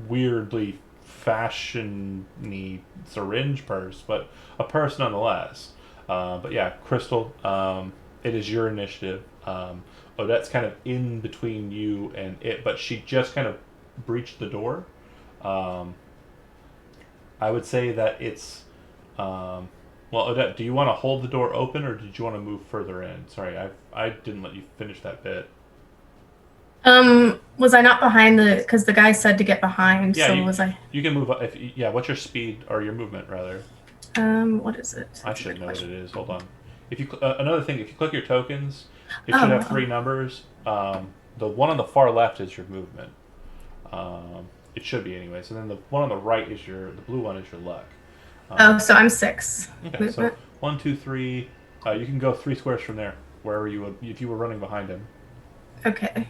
weirdly fashion-y syringe purse, but a purse nonetheless. But yeah, Crystal, it is your initiative. Odette's kind of in between you and it, but she just kind of breached the door. I would say that it's... well, Odette, do you want to hold the door open, or did you want to move further in? Sorry, I didn't let you finish that bit. Was I not behind because the guy said to get behind, Yeah, was I? You can move up. What's your speed, or your movement, rather? What is it? I should know what it is. Hold on. If you another thing, if you click your tokens, it should have 3 numbers. The one on the far left is your movement. It should be anyways. And then the one on the right is the blue one is your luck. So I'm 6. Okay, Movement. so 1, 2, 3. You can go 3 squares from there, wherever if you were running behind him. Okay.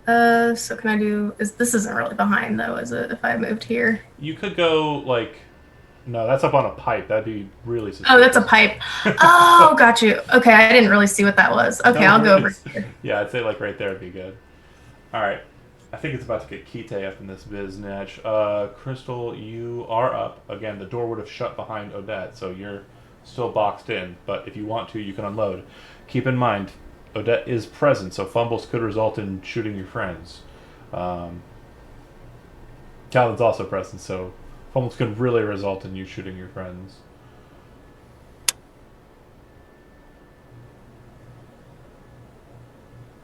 So can I do? This isn't really behind though, is it? If I moved here. You could go like, no, that's up on a pipe. That'd be really suspicious. Oh, that's a pipe. Oh, got you. Okay, I didn't really see what that was. Okay, No I'll go over worries. here. Yeah, I'd say like right there would be good. All right. I think it's about to get Kite up in this biznatch. Crystal, you are up. Again, the door would have shut behind Odette, so you're still boxed in. But if you want to, you can unload. Keep in mind, Odette is present, so fumbles could result in shooting your friends. Calvin's also present, so fumbles could really result in you shooting your friends.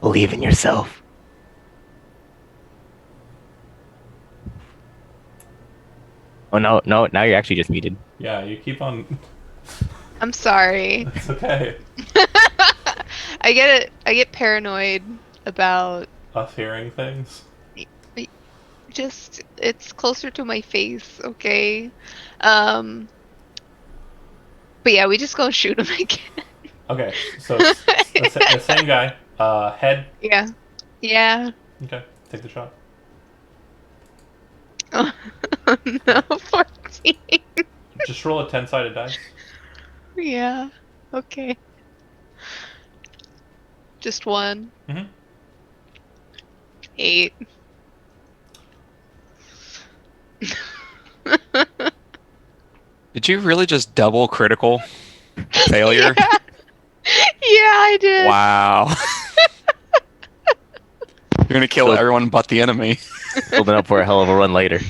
Believe in yourself. Oh no! Now you're actually just muted. Yeah, you keep on. I'm sorry. It's okay. I get it. I get paranoid about Us hearing things. just it's closer to my face, okay? But yeah, we just go shoot him again. Okay, so the same guy. Head. Yeah. Yeah. Okay, take the shot. Oh, no, 14. Just roll a 10-sided dice. Yeah. Okay. Just one. Mhm. 8. Did you really just double critical failure? Yeah. Yeah, I did. Wow. You're gonna kill So- everyone but the enemy. Building up for a hell of a run later.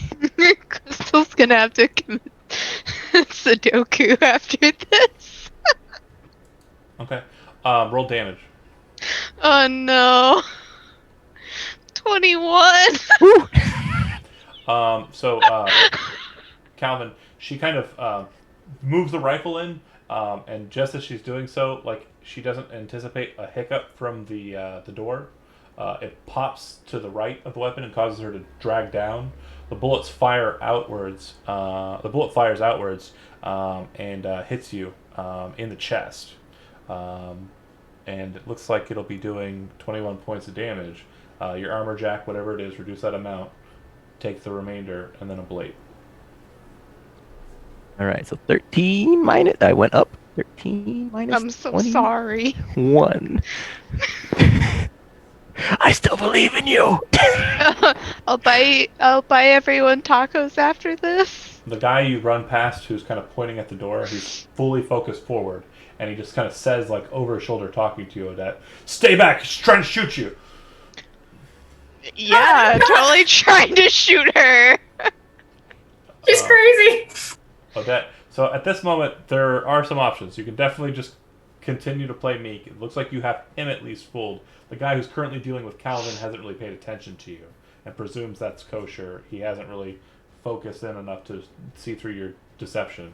Crystal's gonna have to commit Sudoku after this. Okay. Roll damage. Oh no. 21. So Calvin, she kind of moves the rifle in, And just as she's doing so, like she doesn't anticipate a hiccup from the door. It pops to the right of the weapon and causes her to drag down. The bullets fire outwards. The bullet fires outwards and hits you in the chest. And it looks like it'll be doing 21 points of damage. Your armor jack, whatever it is, reduce that amount. Take the remainder, and then a blade. All right, so 13 minus. I went up. 13 minus. I'm so sorry. 1. I still believe in you. I'll buy everyone tacos after this. The guy you run past, who's kind of pointing at the door, he's fully focused forward, and he just kind of says, like over his shoulder, talking to you, Odette, "Stay back! He's trying to shoot you." Yeah, totally trying to shoot her. She's crazy. Odette. So at this moment, there are some options. You can definitely just continue to play meek. It looks like you have him at least fooled. The guy who's currently dealing with Calvin hasn't really paid attention to you and presumes that's kosher. He hasn't really focused in enough to see through your deception.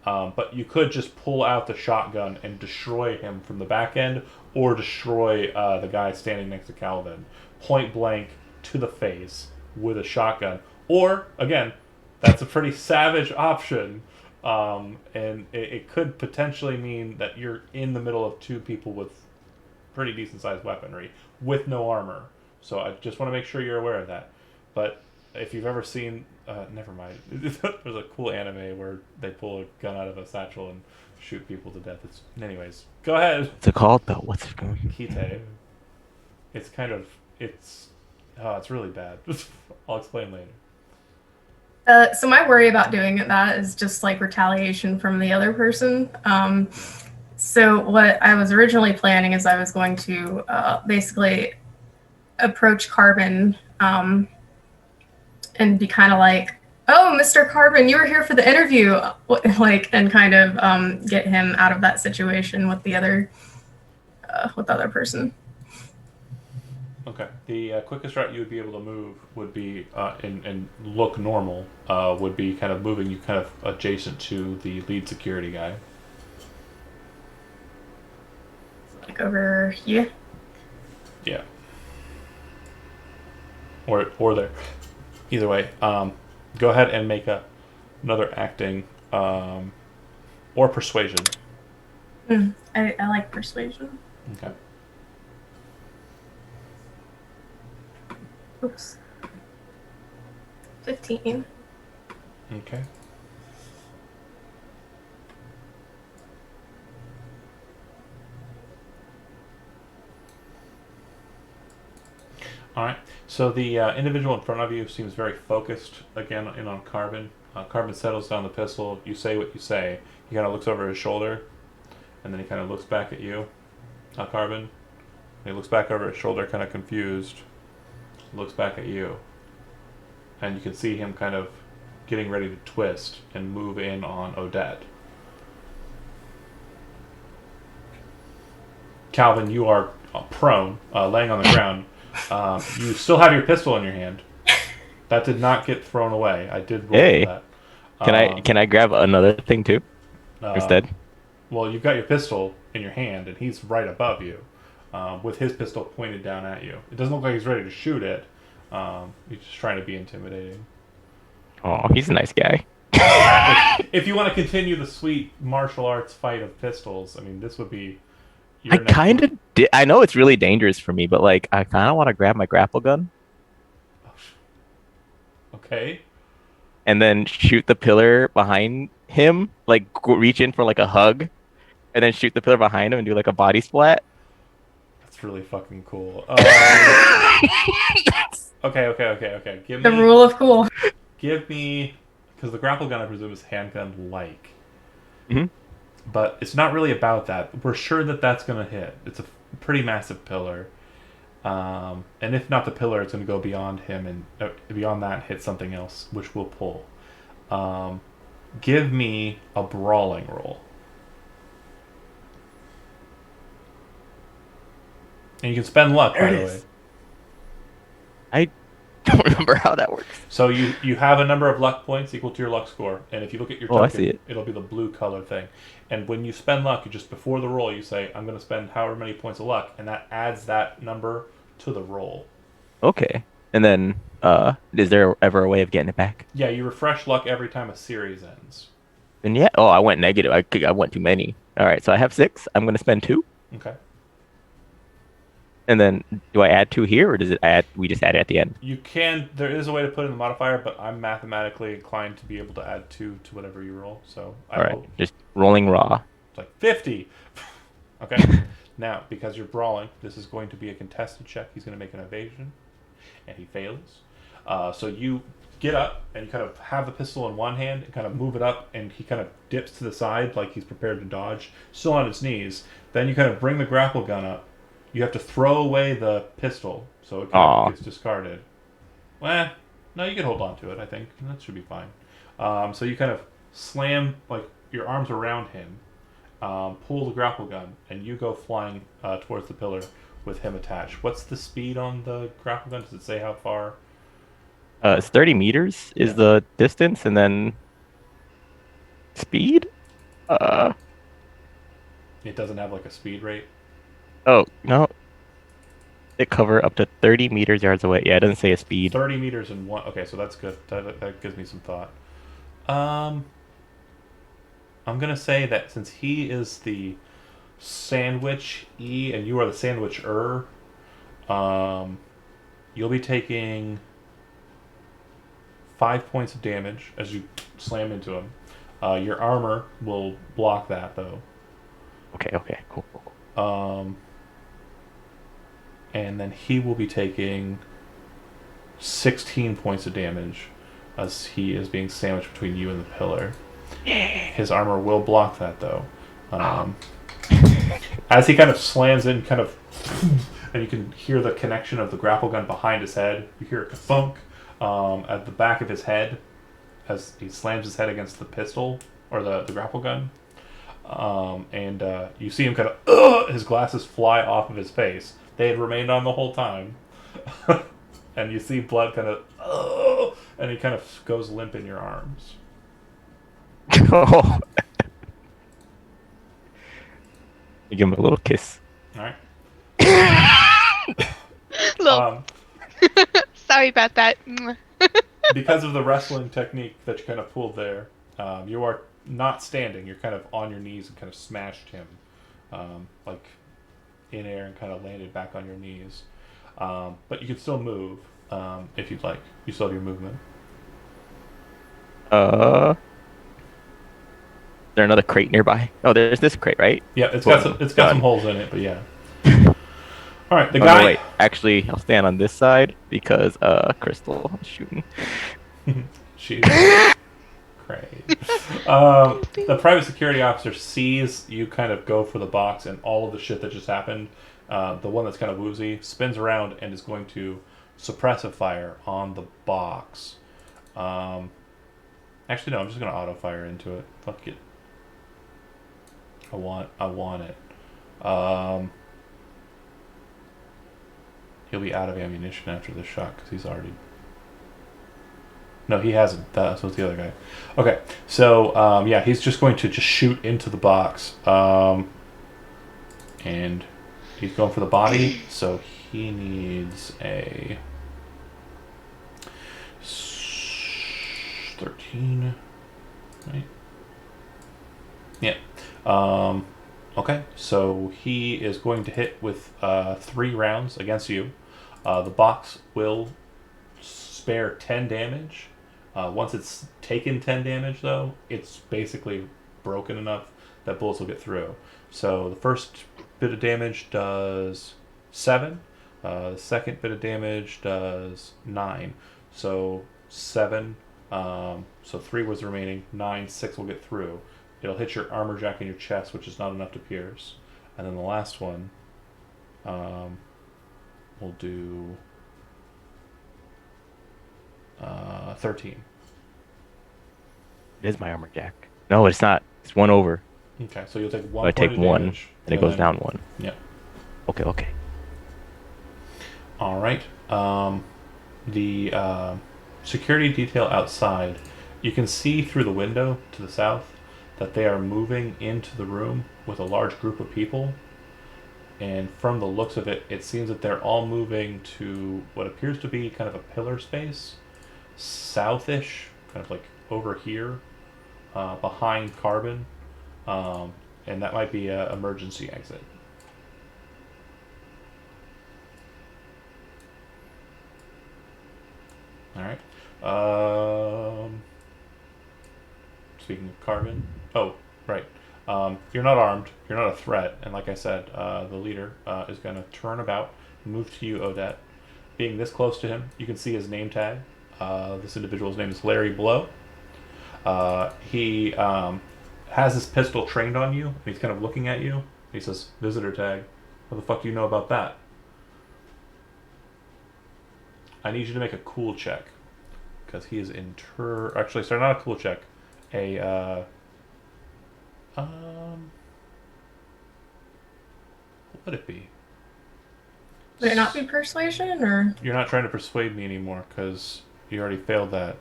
But you could just pull out the shotgun and destroy him from the back end, or destroy the guy standing next to Calvin, point blank to the face with a shotgun. Or, again, that's a pretty savage option. And it could potentially mean that you're in the middle of two people with pretty decent sized weaponry with no armor. So I just want to make sure you're aware of that. But if you've ever seen, never mind. There's a cool anime where they pull a gun out of a satchel and shoot people to death. Anyways, go ahead. What's it called though? What's it called? Kite. It's really bad. I'll explain later. So my worry about doing that is just like retaliation from the other person. So what I was originally planning is I was going to basically approach Carbon and be kind of like, "Oh, Mr. Carbon, you were here for the interview," like, and kind of get him out of that situation with the other person. Okay. The quickest route you would be able to move would be and look normal. Would be kind of moving you kind of adjacent to the lead security guy. Like over here. Yeah. Or there. Either way. Go ahead and make another acting or persuasion. I like persuasion. Okay. Oops. 15. Okay. All right. So the individual in front of you seems very focused again in on Carbon. Carbon settles down the pistol. You say what you say. He kind of looks over his shoulder, and then he kind of looks back at you, Carbon. And he looks back over his shoulder, kind of confused. Looks back at you, and you can see him kind of getting ready to twist and move in on Odette. Calvin, you are prone, laying on the ground. You still have your pistol in your hand. That did not get thrown away. I did roll Hey. for that. Can I grab another thing too instead? Well, you've got your pistol in your hand, and he's right above you, with his pistol pointed down at you. It doesn't look like he's ready to shoot it. He's just trying to be intimidating. Oh, he's a nice guy. If you want to continue the sweet martial arts fight of pistols, I mean, this would be. I kind of did. I know it's really dangerous for me, but like, I kind of want to grab my grapple gun Okay. and then shoot the pillar behind him, like reach in for like a hug, and then shoot the pillar behind him and do like a body splat. That's really fucking cool. Okay. The rule of cool. Give me, because the grapple gun I presume is handgun like. Mhm. But it's not really about that. We're sure that that's going to hit. It's a pretty massive pillar. And if not the pillar, it's going to go beyond him and beyond that hit something else, which we'll pull. Give me a brawling roll. And you can spend luck, by the way. don't remember how that works. So you have a number of luck points equal to your luck score, and if you look at your Oh, I token, see it. it'll be the blue color thing. And when you spend luck, you just before the roll, you say, "I'm going to spend however many points of luck," and that adds that number to the roll. Okay. And then, is there ever a way of getting it back? Yeah, you refresh luck every time a series ends. And yeah, oh, I went negative. I went too many. All right, so I have 6. I'm gonna spend 2, Okay. and then do I add 2 here, or does it add? We just add it at the end. You can. There is a way to put in the modifier, but I'm mathematically inclined to be able to add 2 to whatever you roll. So I All right, will. just rolling raw. It's like 50. Okay. Now, because you're brawling, this is going to be a contested check. He's going to make an evasion, and he fails. So you get up and you kind of have the pistol in one hand and kind of move it up, and he kind of dips to the side like he's prepared to dodge, still on his knees. Then you kind of bring the grapple gun up. You have to throw away the pistol, so it kind of gets discarded. Well, no, you can hold on to it, I think. That should be fine. So you kind of slam like your arms around him, pull the grapple gun, and you go flying towards the pillar with him attached. What's the speed on the grapple gun? Does it say how far? It's 30 meters is the distance, and then speed. It doesn't have like a speed rate. Oh no, it cover up to 30 meters yards away. Yeah, it doesn't say a speed. 30 meters in one. Okay, so that's good. That gives me some thought. I'm gonna say that since he is the sandwich E and you are the sandwich you'll be taking 5 points of damage as you slam into him. Your armor will block that though. Okay, cool. And then he will be taking 16 points of damage as he is being sandwiched between you and the pillar. His armor will block that though. As he kind of slams in, and you can hear the connection of the grapple gun behind his head. You hear a thunk at the back of his head as he slams his head against the pistol or the grapple gun. And you see him kind of, his glasses fly off of his face. They had remained on the whole time. And you see blood kind of, and he kind of goes limp in your arms. Oh. You give him a little kiss. All right. Look, sorry about that. Because of the wrestling technique that you kind of pulled there, you are not standing. You're kind of on your knees and kind of smashed him, like in air, and kind of landed back on your knees. But you can still move if you'd like. You still have your movement. Is there another crate nearby? Oh, there's this crate, right? Yeah, it's got some holes in it, but yeah. All right, the Oh, guy. no, wait. Actually, I'll stand on this side because Crystal is shooting. She's great. The private security officer sees you kind of go for the box and all of the shit that just happened. The one that's kind of woozy spins around and is going to suppress a fire on the box. Actually, no, I'm just going to auto fire into it. Fuck it. I want it. He'll be out of ammunition after the shot because he's already. No, he hasn't. That was the other guy. Okay, so yeah, he's just going to just shoot into the box, and he's going for the body. So he needs a 13, right? Yeah. Okay, so he is going to hit with 3 rounds against you. The box will spare 10 damage. Once it's taken 10 damage, though, it's basically broken enough that bullets will get through. So the first bit of damage does 7. The second bit of damage does 9. So 7. So 3 was the remaining. 9, 6 will get through. It'll hit your armor jack in your chest, which is not enough to pierce. And then the last one will do 13. It is my armor jack. No, it's not. It's 1 over. Okay, so you'll take 1 I point take of 1, damage, and it goes down 1. Yeah. Okay. All right. the security detail outside, you can see through the window to the south that they are moving into the room with a large group of people. And from the looks of it, it seems that they're all moving to what appears to be kind of a pillar space, southish, kind of like over here, behind Carbon. And that might be an emergency exit. All right. Speaking of Carbon, oh right, you're not armed. You're not a threat, and like I said, the leader is going to turn about, move to you, Odette. Being this close to him, you can see his name tag. This individual's name is Larry Blow. He has his pistol trained on you, and he's kind of looking at you. He says, "Visitor tag. What the fuck do you know about that?" I need you to make a cool check. Because he is Actually, sorry, not a cool check. What would it be? Would it not be persuasion, or? You're not trying to persuade me anymore, because you already failed that.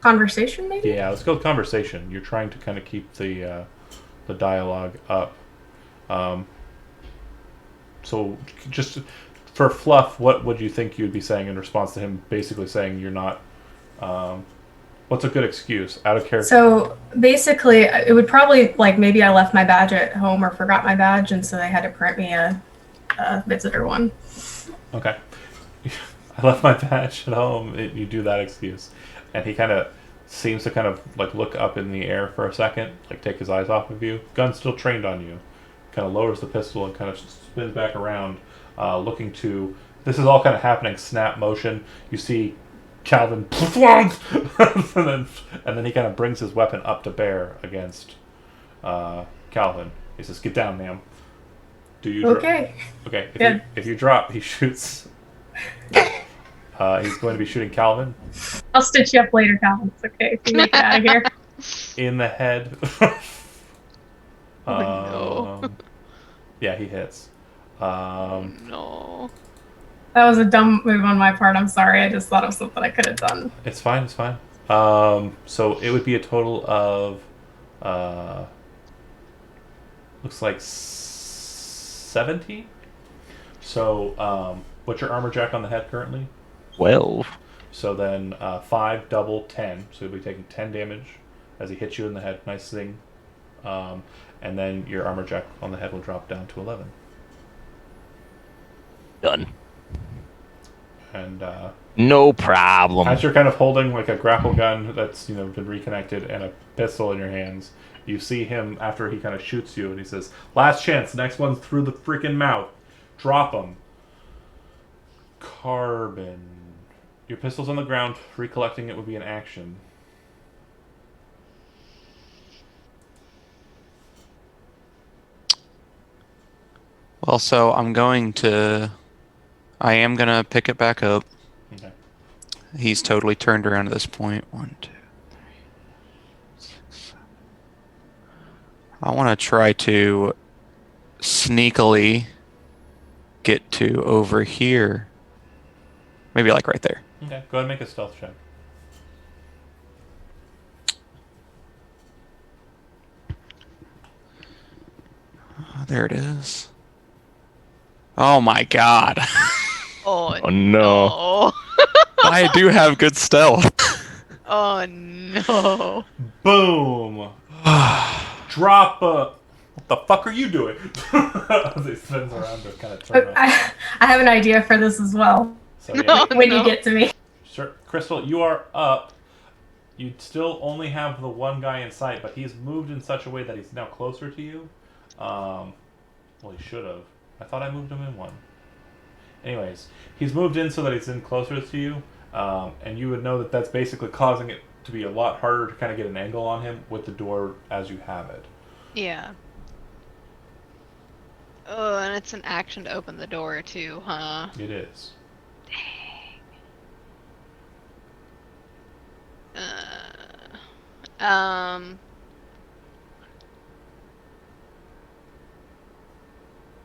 Conversation, maybe? Yeah, let's go with conversation. You're trying to kind of keep the dialogue up. So just for fluff, what would you think you'd be saying in response to him basically saying you're not... what's a good excuse? Out of character. So basically, it would probably, like, maybe I left my badge at home or forgot my badge, and so they had to print me a visitor one. Okay. I left my badge at home. You do that excuse. And he kind of seems to kind of like look up in the air for a second, like take his eyes off of you. Gun still trained on you. Kind of lowers the pistol and kind of spins back around, looking to... This is all kind of happening snap motion. You see Calvin and then he kind of brings his weapon up to bear against Calvin. He says, "Get down, ma'am." Do you Okay. Okay. Good. If you drop, he shoots. He's going to be shooting Calvin I'll stitch you up later, Calvin. It's okay if you make it out of here. in the head. Oh, no. Yeah, he hits. No. That was a dumb move on my part. I'm sorry. I just thought of something I could have done. It's fine. It's fine. So it would be a total of looks like 70. So what's your armor jack on the head currently? 12. So then 5 double 10. So you'll be taking 10 damage as he hits you in the head. Nice thing. And then your armor jack on the head will drop down to 11. Done. And No problem. as you're kind of holding like a grapple gun that's been reconnected and a pistol in your hands, you see him after he kind of shoots you, and he says, "Last chance. Next one's through the freaking mouth. Drop him." Carbon. Your pistol's on the ground. Recollecting it would be an action. Well, so I am going to pick it back up. Okay. He's totally turned around at this point. 1, 2, 3, 6, 7. I want to try to sneakily get to over here. Maybe like right there. Okay. Go ahead and make a stealth check. There it is. Oh my god. Oh, Oh no. no. I do have good stealth. Oh, no. Boom. Drop a... What the fuck are you doing? As he spins around to kind of turn around. I have an idea for this as well. So yeah, No. When you get to me. sure. Crystal, you are up. You still only have the one guy in sight, but he's moved in such a way that he's now closer to you. Well, he should have. I thought I moved him in one. Anyways, he's moved in so that he's in closer to you, and you would know that that's basically causing it to be a lot harder to kind of get an angle on him with the door as you have it. Yeah. Oh, and it's an action to open the door, too, huh? It is.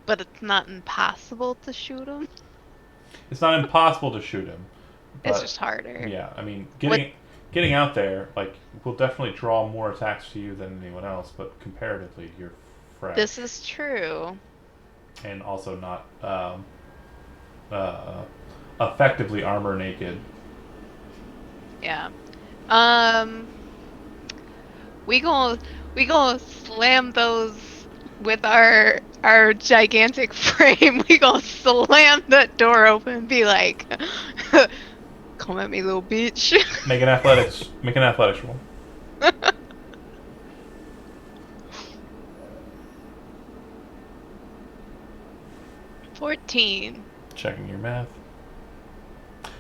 But it's not impossible to shoot him? it's not impossible to shoot him. It's But, just harder. yeah, I mean, getting out there, like, will definitely draw more attacks to you than anyone else, but comparatively, you're fresh. This is true. And also not effectively armor naked. Yeah. We gonna slam those with our gigantic frame. We gonna slam that door open and be like, "Come at me, little bitch." Make an athletics roll. 14. Checking your math.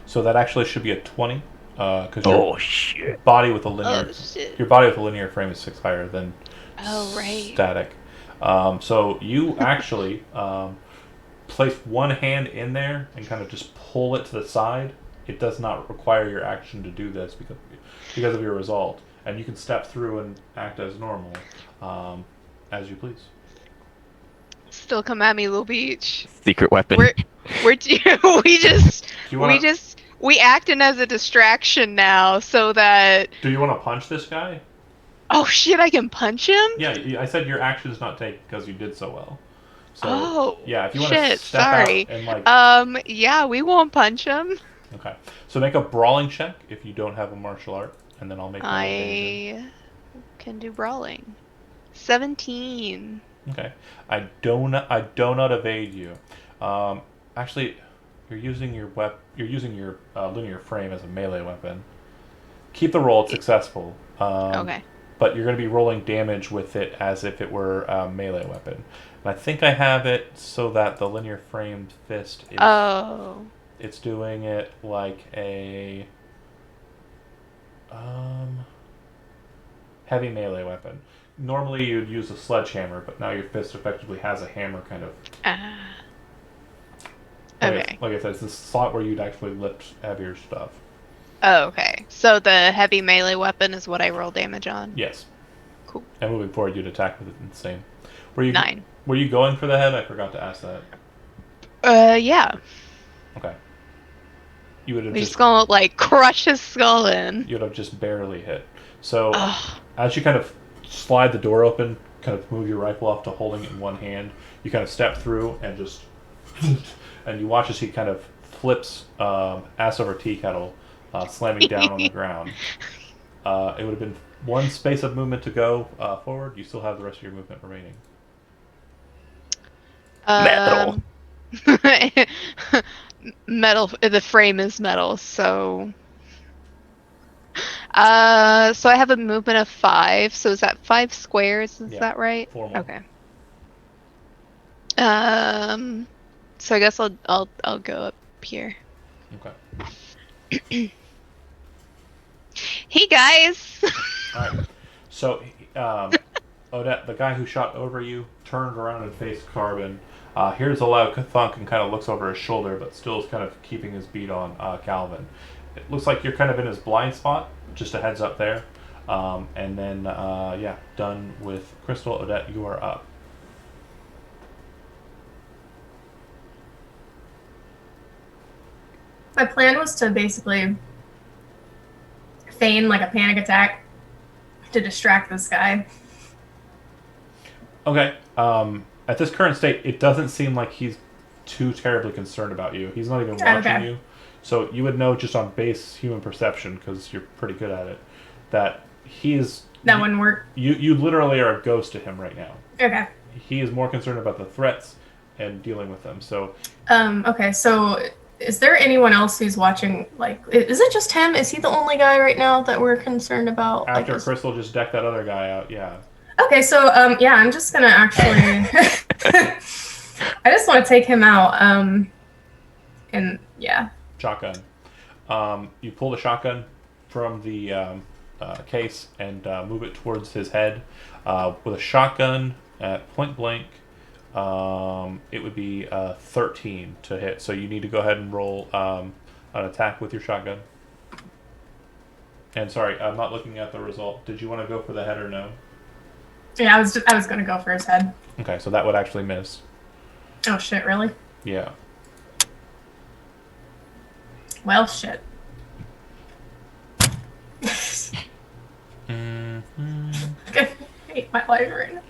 So that actually should be a 20, because Oh shit. body with a linear Oh shit. your body with a linear frame is 6 higher than Oh right. static. So you actually place one hand in there and kind of just pull it to the side. It does not require your action to do this because of your result, and you can step through and act as normal, as you please. Still come at me, little bitch. Secret weapon. We Do you wanna, we acting as a distraction now, so that do you want to punch this guy? oh shit, I can punch him. Yeah, I said your action is not taken because you did so well. So Oh yeah, if you want to shit, step sorry. out and like Yeah, we won't punch him. okay, so make a brawling check if you don't have a martial art, and then I'll make my evasion. I can do brawling. 17. Okay, I do not evade you. Actually, you're using your linear frame as a melee weapon. Keep the roll; it's successful. Okay. But you're going to be rolling damage with it as if it were a melee weapon. And I think I have it so that the linear framed fist is. Oh. It's doing it like a heavy melee weapon. Normally you'd use a sledgehammer, but now your fist effectively has a hammer kind of. Okay. Like I said, it's the slot where you'd actually lift heavier stuff. Oh, okay. So the heavy melee weapon is what I roll damage on. Yes. Cool. And moving forward, you'd attack with it the same. Were you 9. Were you going for the head? I forgot to ask that. Yeah. Okay. You would have We're just gonna like crush his skull in. You'd have just barely hit. So Ugh. as you kind of slide the door open, kind of move your rifle off to holding it in one hand, you kind of step through and just and you watch as he kind of flips ass over tea kettle, slamming down on the ground. It would have been one space of movement to go forward. You still have the rest of your movement remaining. Metal. Metal. The frame is metal, so. So I have a movement of 5. So is that 5 squares? Is that right? 4 more. Okay. So I guess I'll go up here. Okay. Hey guys. All right. So Odette, the guy who shot over you, turned around and faced Carbon. Here's a loud thunk and kind of looks over his shoulder, but still is kind of keeping his beat on Calvin. It looks like you're kind of in his blind spot. Just a heads up there. And then, yeah, done with Crystal. Odette, you are up. My plan was to basically feign like a panic attack to distract this guy. Okay. At this current state, it doesn't seem like he's too terribly concerned about you. He's not even watching you. So you would know just on base human perception, because you're pretty good at it, that he is... That wouldn't work. You literally are a ghost to him right now. Okay. He is more concerned about the threats and dealing with them. So... Okay, so is there anyone else who's watching, like... Is it just him? Is he the only guy right now that we're concerned about? After like, Crystal just decked that other guy out, yeah. Okay, so, yeah, I'm just gonna actually... I just want to take him out, and, yeah. Shotgun. You pull the shotgun from the case and move it towards his head. With a shotgun at point blank, it would be 13 to hit. So you need to go ahead and roll an attack with your shotgun. And sorry, I'm not looking at the result. Did you want to go for the head or no? Yeah, I was gonna go for his head. Okay, so that would actually miss. Oh shit, really? Yeah. Well, shit. I hate my life right now.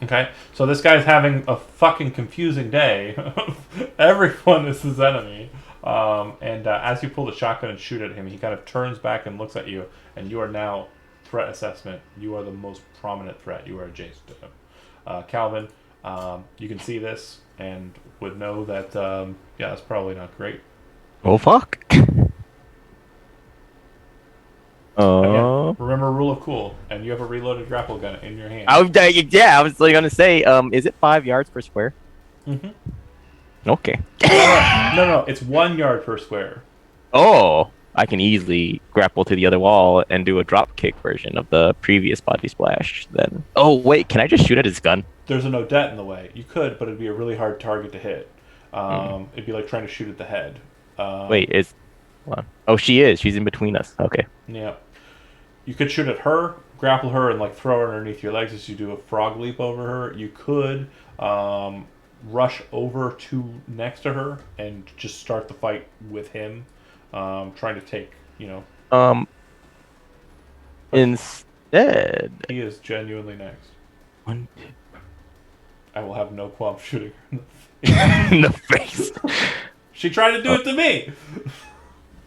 Okay, so this guy's having a fucking confusing day. Everyone is his enemy. And as you pull the shotgun and shoot at him, he kind of turns back and looks at you, and you are now threat assessment. You are the most prominent threat. You are adjacent to him. Calvin, you can see this and would know that, yeah, that's probably not great. Oh fuck. Again, remember rule of cool, and you have a reloaded grapple gun in your hand. I was like gonna say, is it 5 yards per square? Mm-hmm. Okay. No, it's 1 yard per square. Oh, I can easily grapple to the other wall and do a drop kick version of the previous body splash. Then. Oh wait, can I just shoot at his gun? There's an Odette in the way. You could, but it'd be a really hard target to hit. It'd be like trying to shoot at the head. Wait, hold on. Oh, she is. She's in between us. Okay. Yeah. You could shoot at her, grapple her, and like throw her underneath your legs as you do a frog leap over her. You could rush over to next to her and just start the fight with him, trying to take, Instead, he is genuinely next. 1, I will have no qualm shooting her 2, in the face. She tried to do it to me.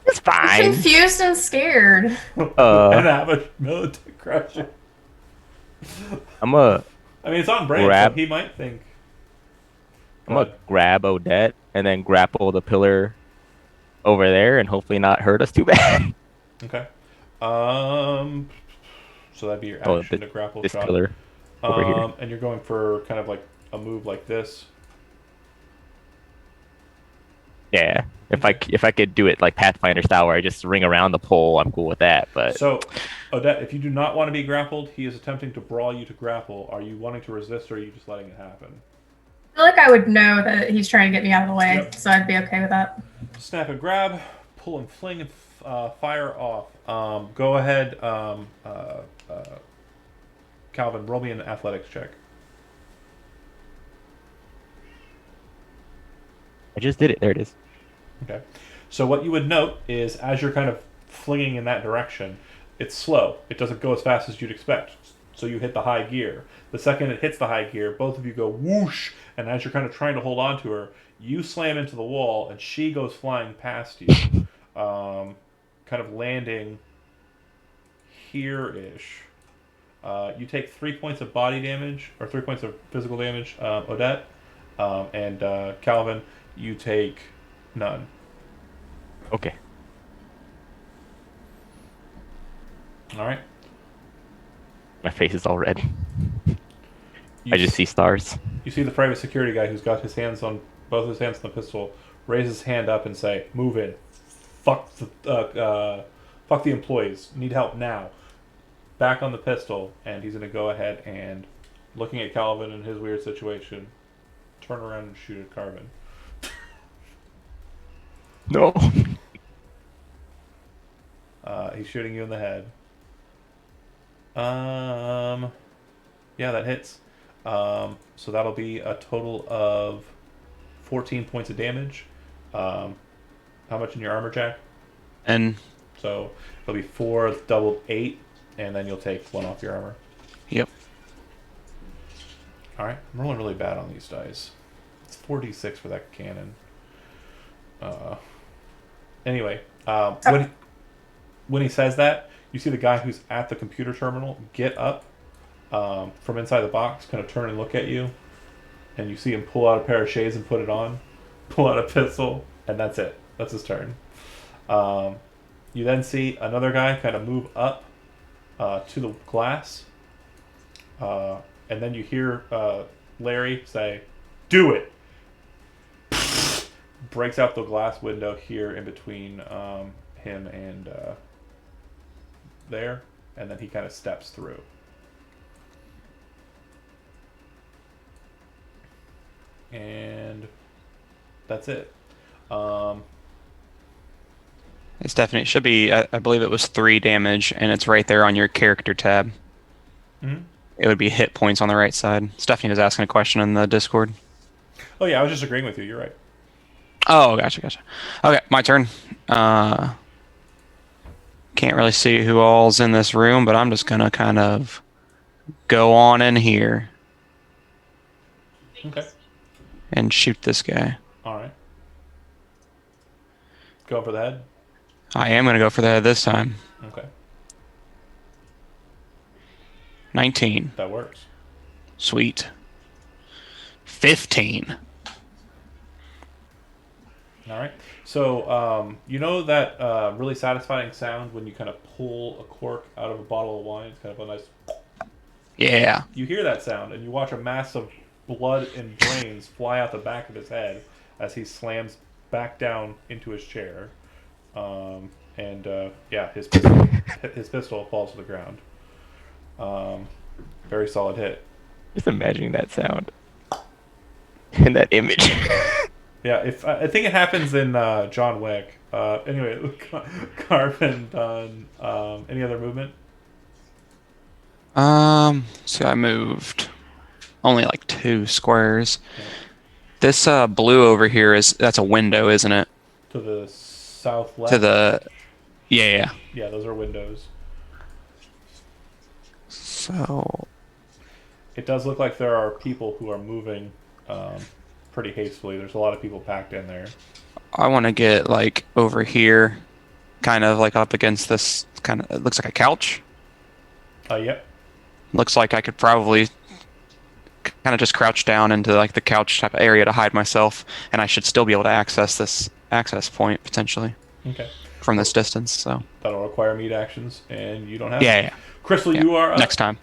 It's fine. I'm confused and scared. And have a military crusher. I mean, it's on brand, so he might think. I'm gonna grab Odette and then grapple the pillar over there and hopefully not hurt us too bad. Okay. So that'd be your action to grapple this shot. Pillar over here. And you're going for kind of like a move like this. Yeah. If I could do it like Pathfinder style where I just ring around the pole, I'm cool with that. But so, Odette, if you do not want to be grappled, he is attempting to brawl you to grapple. Are you wanting to resist, or are you just letting it happen? I feel like I would know that he's trying to get me out of the way, so I'd be okay with that. Snap and grab, pull and fling, and fire off. Go ahead, Calvin, roll me an athletics check. I just did it. There it is. Okay. So what you would note is as you're kind of flinging in that direction, it's slow. It doesn't go as fast as you'd expect. So you hit the high gear. The second it hits the high gear, both of you go whoosh, and as you're kind of trying to hold on to her, you slam into the wall, and she goes flying past you, kind of landing here-ish. You take 3 points of body damage, or 3 points of physical damage, Odette, and Calvin, you take none. Okay. All right. My face is all red. I just see stars. You see the private security guy who's got his hands on both his hands on the pistol raise his hand up and say, "Move in. Fuck the employees. Need help now." Back on the pistol, and he's gonna go ahead and, looking at Calvin and his weird situation, turn around and shoot at Carvin. No. He's shooting you in the head. Yeah, that hits. So that'll be a total of 14 points of damage. How much in your armor, Jack? And So it'll be 4 doubled 8, and then you'll take 1 off your armor. yep. All right, I'm rolling really bad on these dice. It's 4d6 for that cannon. Anyway, when he says that, you see the guy who's at the computer terminal get up from inside the box, kind of turn and look at you, and you see him pull out a pair of shades and put it on, pull out a pistol, and that's it. That's his turn. You then see another guy kind of move up to the glass, and then you hear Larry say, "Do it!" Breaks out the glass window here in between him and there, and then he kind of steps through. And that's it. It's definitely, it should be, I believe it was 3 damage, and it's right there on your character tab. Mm-hmm. It would be hit points on the right side. Stephanie was asking a question in the Discord. Oh yeah, I was just agreeing with you. You're right. Oh, gotcha. Okay, my turn. Can't really see who all's in this room, but I'm just gonna kind of go on in here Okay. and shoot this guy. All right. Go for the head. I am gonna go for the head this time. Okay. 19. That works. Sweet. 15. All right. So, you know that really satisfying sound when you kind of pull a cork out of a bottle of wine? It's kind of a nice. Yeah. You hear that sound, and you watch a mass of blood and brains fly out the back of his head as he slams back down into his chair. Yeah, his pistol falls to the ground. Very solid hit. Just imagining that sound and that image. Yeah, if I think it happens in John Wick. Anyway, Carvin done. Any other movement? So I moved only like 2 squares. Yeah. This blue over here that's a window, isn't it? To the southwest. To the yeah. Yeah, those are windows. So It does look like there are people who are moving pretty hastily. There's a lot of people packed in there. I want to get like over here, kind of like up against this kind of. It looks like a couch. Yep. Looks like I could probably kind of just crouch down into like the couch type of area to hide myself, and I should still be able to access this access point potentially Okay. from this distance. So That'll require meat actions, and you don't have. yeah. Crystal, Yeah. you are up. Next time.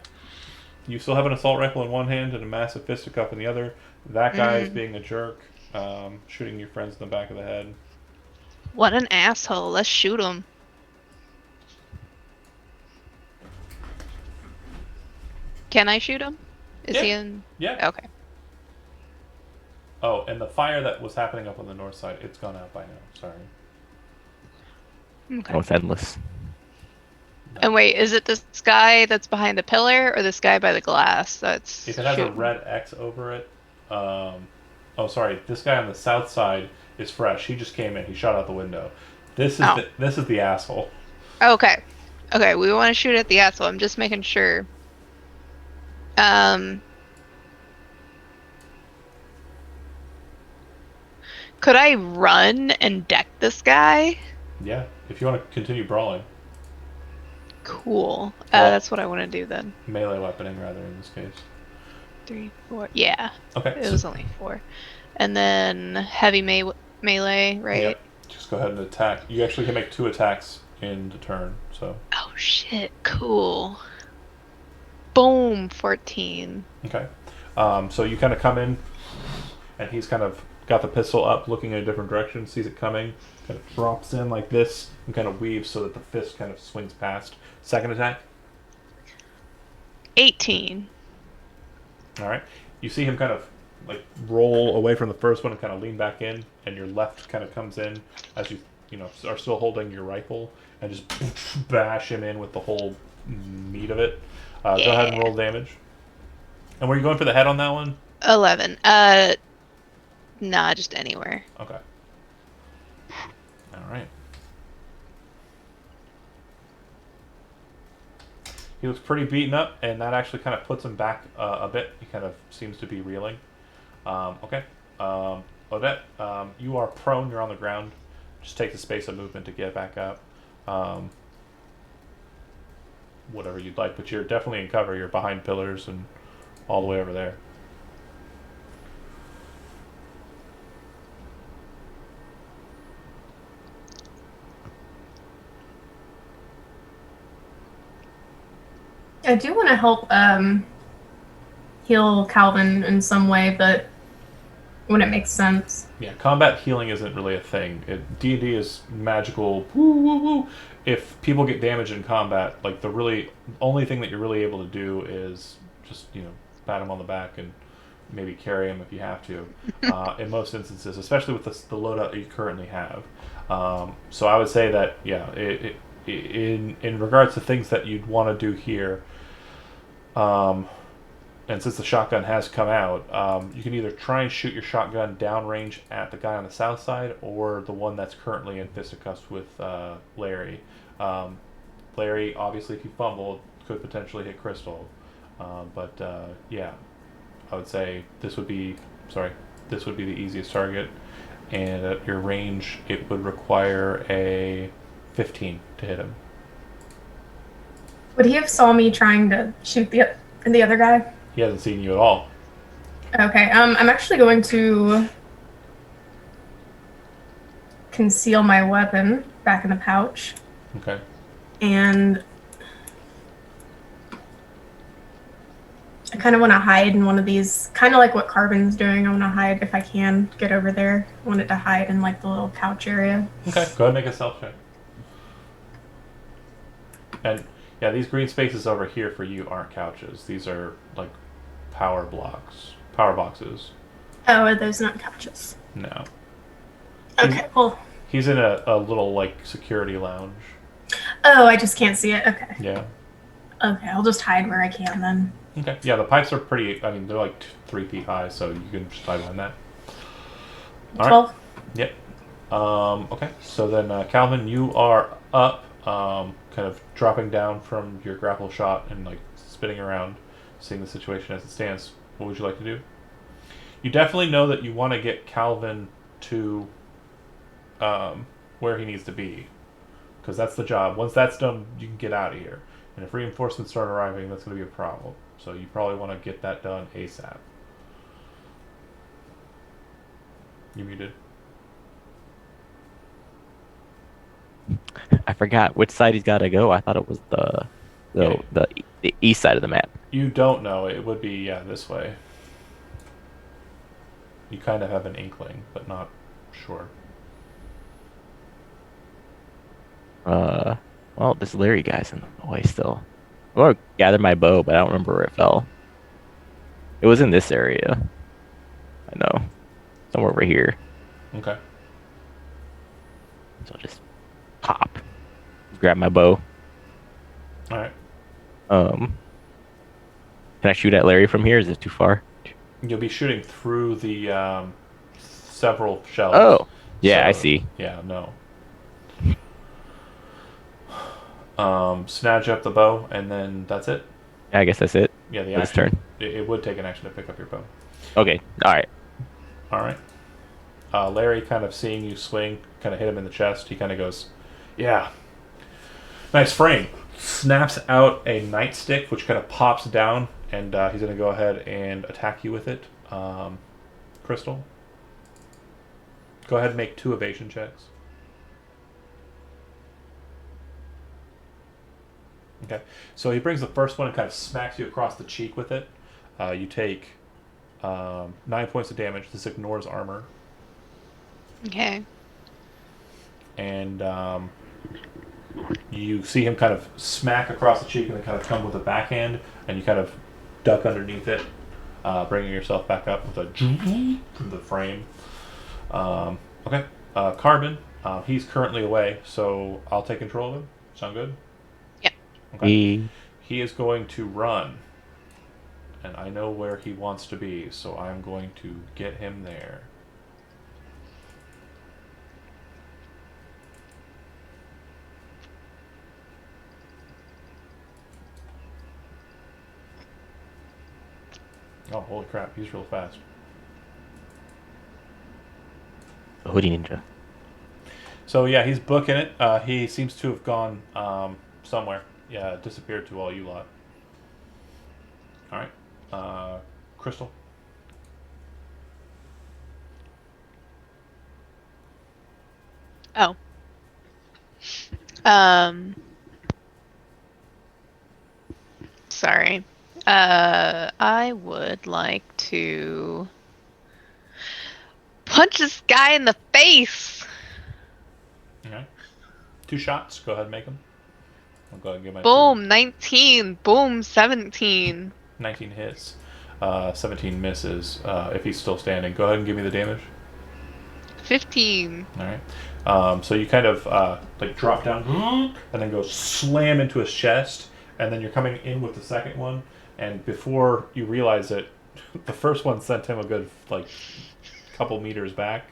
You still have an assault rifle in one hand and a massive fisticuff in the other. That guy is being a jerk, shooting your friends in the back of the head. What an asshole. Let's shoot him. Can I shoot him? Is he in? Yeah. Okay. Oh, and the fire that was happening up on the north side, it's gone out by now. Sorry. Okay. Oh, it's endless. And wait, is it this guy that's behind the pillar or this guy by the glass that's If it has a shooting? red X over it, oh, sorry, this guy on the south side is fresh. He just came in. He shot out the window. This is this is the asshole. Okay. Okay, we want to shoot at the asshole. I'm just making sure. Could I run and deck this guy? Yeah, if you want to continue brawling, Cool. Well- That's what I want to do then. melee weaponing rather in this case. 3, 4. Yeah, Okay. it was only 4. And then heavy melee, right? Yep. Just go ahead and attack. You actually can make 2 attacks in the turn. So Oh shit! Cool. Boom! 14. okay. So you kind of come in, and he's kind of got the pistol up, looking in a different direction, sees it coming, kind of drops in like this, and kind of weaves so that the fist kind of swings past. Second attack. 18. All right. You see him kind of like roll away from the first one and kind of lean back in, and your left kind of comes in as you are still holding your rifle, and just bash him in with the whole meat of it. Go ahead and roll damage. And were you going for the head on that one? 11. Nah, just anywhere. Okay. All right. He looks pretty beaten up, and that actually kind of puts him back a bit. He kind of seems to be reeling. Okay. Odette, you are prone. You're on the ground. Just take the space of movement to get back up. Whatever you'd like, but you're definitely in cover. You're behind pillars and all the way over there. I do want to help heal Calvin in some way, but when it makes sense. Yeah, combat healing isn't really a thing. D&D is magical. Woo, woo, woo. If people get damaged in combat, like the really only thing that you're really able to do is just pat them on the back and maybe carry them if you have to. In most instances, especially with the loadout that you currently have. So I would say that in regards to things that you'd want to do here, and since the shotgun has come out, you can either try and shoot your shotgun downrange at the guy on the south side or the one that's currently in fisticuffs with Larry. Larry, obviously, if he fumbled, could potentially hit Crystal. But yeah, I would say this would be the easiest target. And at your range, it would require a 15 to hit him. Would he have saw me trying to shoot the other guy? He hasn't seen you at all. Okay. I'm actually going to conceal my weapon back in the pouch. Okay. And I kind of want to hide in one of these, kind of like what Carbon's doing. I want to hide if I can get over there. I want it to hide in like the little pouch area. Okay. Go ahead and make a stealth check. And yeah, these green spaces over here for you aren't couches. These are like power boxes. Oh, are those not couches? No. Okay, well. He's in a little like security lounge. Oh, I just can't see it. Okay. Yeah. Okay, I'll just hide where I can then. Okay. Yeah, the pipes are pretty. I mean, they're like 3 feet high, so you can just hide behind that. 12. Right. Yep. Okay. So then, Calvin, you are up, kind of dropping down from your grapple shot and like spinning around, seeing the situation as it stands. What would you like to do? You definitely know that you want to get Calvin to where he needs to be, because that's the job. Once that's done, you can get out of here. And if reinforcements start arriving, that's going to be a problem. So you probably want to get that done ASAP. You muted. I forgot which side he's got to go. I thought it was the east side of the map. You don't know. It would be, yeah, this way. You kind of have an inkling, but not sure. Well, this Larry guy's in the way still. I'm gonna gather my bow, but I don't remember where it fell. It was in this area. I know. Somewhere over here. Okay. So I'll just pop. Grab my bow. Alright. Can I shoot at Larry from here? Is it too far? You'll be shooting through the several shells. Oh, yeah, So, I see. Yeah, no. Snatch up the bow, and then that's it. Yeah, I guess that's it. Yeah, the His action. turn. It would take an action to pick up your bow. Okay, alright. Alright. Larry, kind of seeing you swing, kind of hit him in the chest. He kind of goes, yeah. Nice frame. Snaps out a nightstick, which kind of pops down, and he's going to go ahead and attack you with it. Crystal, go ahead and make 2 evasion checks. Okay, so he brings the first one and kind of smacks you across the cheek with it. You take 9 points of damage. This ignores armor. Okay. And you see him kind of smack across the cheek and then kind of come with a backhand, and you kind of duck underneath it, bringing yourself back up with a from the frame. Okay, Carbon, he's currently away, so I'll take control of him. Sound good? Yeah. Okay. He is going to run, and I know where he wants to be, so I'm going to get him there. Oh, holy crap, he's real fast. Hoodie Ninja. So yeah, he's booking it. He seems to have gone somewhere. Yeah, disappeared to all you lot. Alright. Crystal. Oh. Sorry. I would like to punch this guy in the face. Okay. 2 shots. Go ahead and make them. I'll go ahead and get my Boom, 19. Boom, 17. 19 hits. 17 misses. If he's still standing, go ahead and give me the damage. 15. All right. So you kind of like drop down and then go slam into his chest, and then you're coming in with the second one. and before you realize it, the first one sent him a good like couple meters back,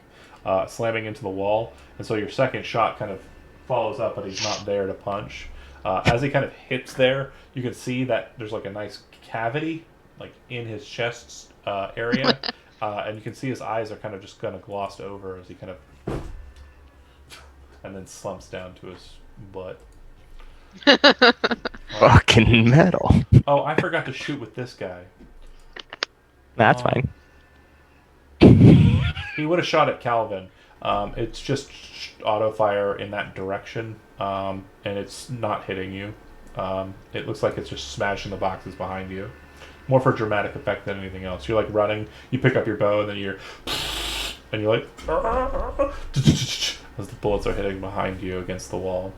slamming into the wall, and so your second shot kind of follows up, but he's not there to punch. As he kind of hits there, you can see that there's like a nice cavity like in his chest area, and you can see his eyes are kind of just kind of glossed over as he kind of and then slumps down to his butt. Fucking metal. Oh, I forgot to shoot with this guy. That's fine. He would have shot at Calvin. It's just auto fire in that direction, and it's not hitting you. It looks like it's just smashing the boxes behind you. More for dramatic effect than anything else. You're like running, you pick up your bow, and then you're like as the bullets are hitting behind you against the wall.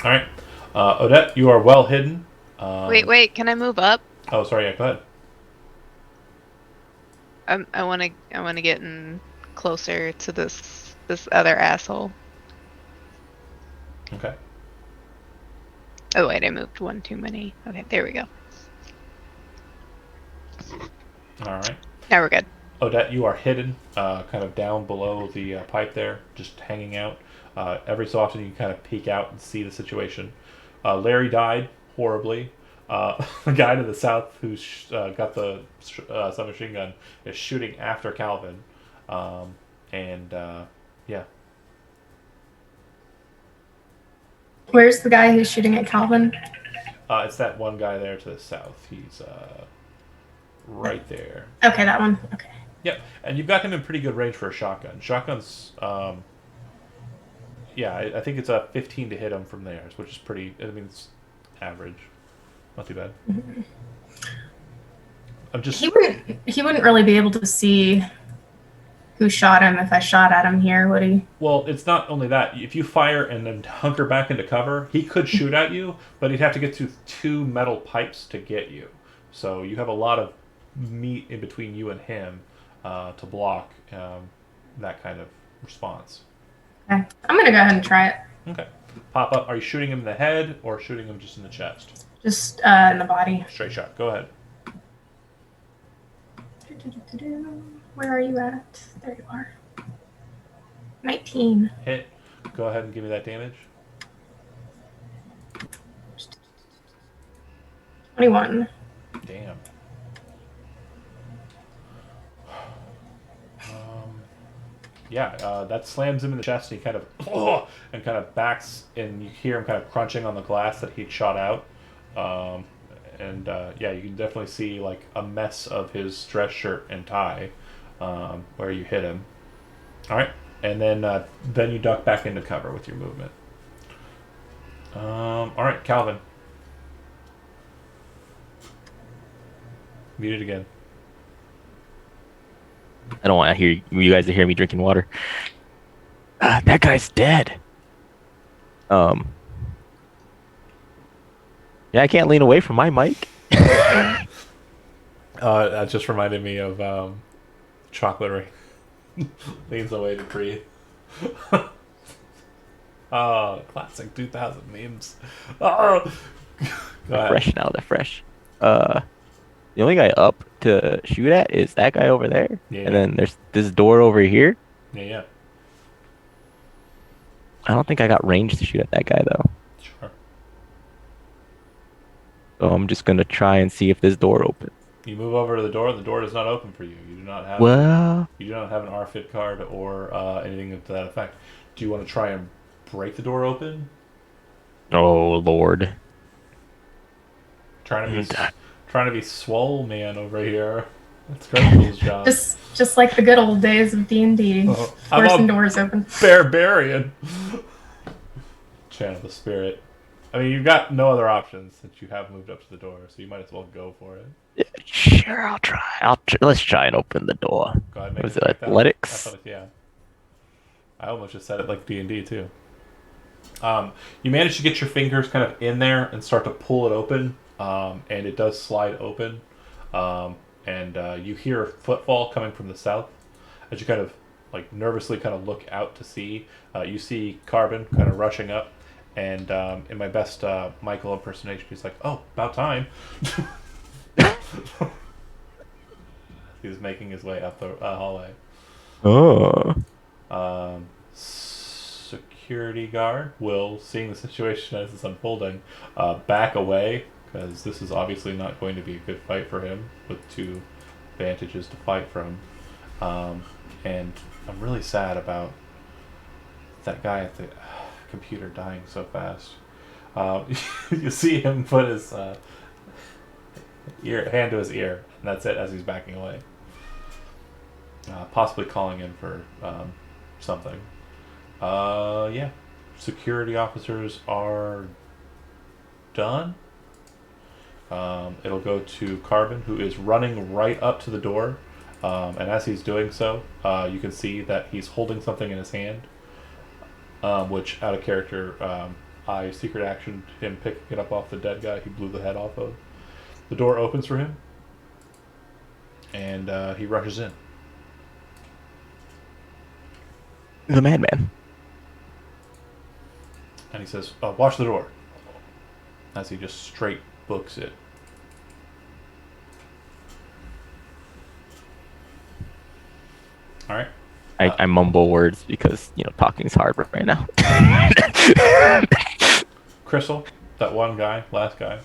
All right, Odette, you are well hidden. Wait, can I move up? Oh, sorry. Yeah, go ahead. I want to get in closer to this other asshole. Okay. Oh wait, I moved one too many. Okay, there we go. All right. Now we're good. Odette, you are hidden, kind of down below the pipe there, just hanging out. Every so often you kind of peek out and see the situation. Larry died horribly. The guy to the south who's got the submachine gun is shooting after Calvin. Yeah. Where's the guy who's shooting at Calvin? It's that one guy there to the south. He's right there. Okay, that one. Okay. Yep, and you've got him in pretty good range for a shotgun. Shotgun's, yeah, I think it's a 15 to hit him from there, which is pretty, I mean, it's average. Not too bad. Mm-hmm. I'm just... He wouldn't really be able to see who shot him if I shot at him here, would he? Well, it's not only that. If you fire and then hunker back into cover, he could shoot at you, but he'd have to get through 2 metal pipes to get you. So you have a lot of meat in between you and him to block that kind of response. Okay. I'm going to go ahead and try it. Okay. Pop up. Are you shooting him in the head or shooting him just in the chest? Just in the body. Straight shot. Go ahead. Where are you at? There you are. 19. Hit. Go ahead and give me that damage. 21. Damn. Yeah, that slams him in the chest, and he kind of and kind of backs, and you hear him kind of crunching on the glass that he'd shot out. Yeah, you can definitely see like a mess of his dress shirt and tie where you hit him. All right, and then you duck back into cover with your movement. All right, Calvin. Mute it again. I don't want to hear you guys to hear me drinking water. That guy's dead. Yeah, I can't lean away from my mic. That just reminded me of Chocolate Rain. Leans away to breathe. Oh, classic 2000 memes. Oh. They're fresh now. They're fresh. The only guy up to shoot at is that guy over there. Yeah. And then there's this door over here. Yeah. I don't think I got range to shoot at that guy, though. Sure. So I'm just going to try and see if this door opens. You move over to the door, and the door does not open for you. You do not have you do not have an RFID card or anything to that effect. Do you want to try and break the door open? Oh, Lord. Trying to be swole man over here. That's Grendel's job. Just like the good old days of D&D. Forcing doors open. Barbarian. Channel the spirit. I mean, you've got no other options since you have moved up to the door, so you might as well go for it. Yeah, sure, I'll try. Let's try and open the door. Go ahead, make Was it it athletics? Yeah. I almost just said it like D&D too. You manage to get your fingers kind of in there and start to pull it open, and it does slide open. You hear a footfall coming from the south. As you kind of like nervously kind of look out to see, you see Carbon kind of rushing up, and in my best Michael impersonation, he's like, "Oh, about time." He's making his way up the hallway. Oh. Security guard will, seeing the situation as it's unfolding, back away, because this is obviously not going to be a good fight for him with two vantages to fight from. And I'm really sad about that guy at the computer dying so fast. You see him put his hand to his ear, and that's it as he's backing away. Possibly calling in for something. Yeah. Security officers are done. It'll go to Carbon, who is running right up to the door. And as he's doing so, you can see that he's holding something in his hand, which, out of character, I secret action him picking it up off the dead guy he blew the head off of. The door opens for him, and he rushes in. The madman. And he says, watch the door. As he just straight books it. Alright. I mumble words because, talking's hard right now. Crystal, that one guy, last guy.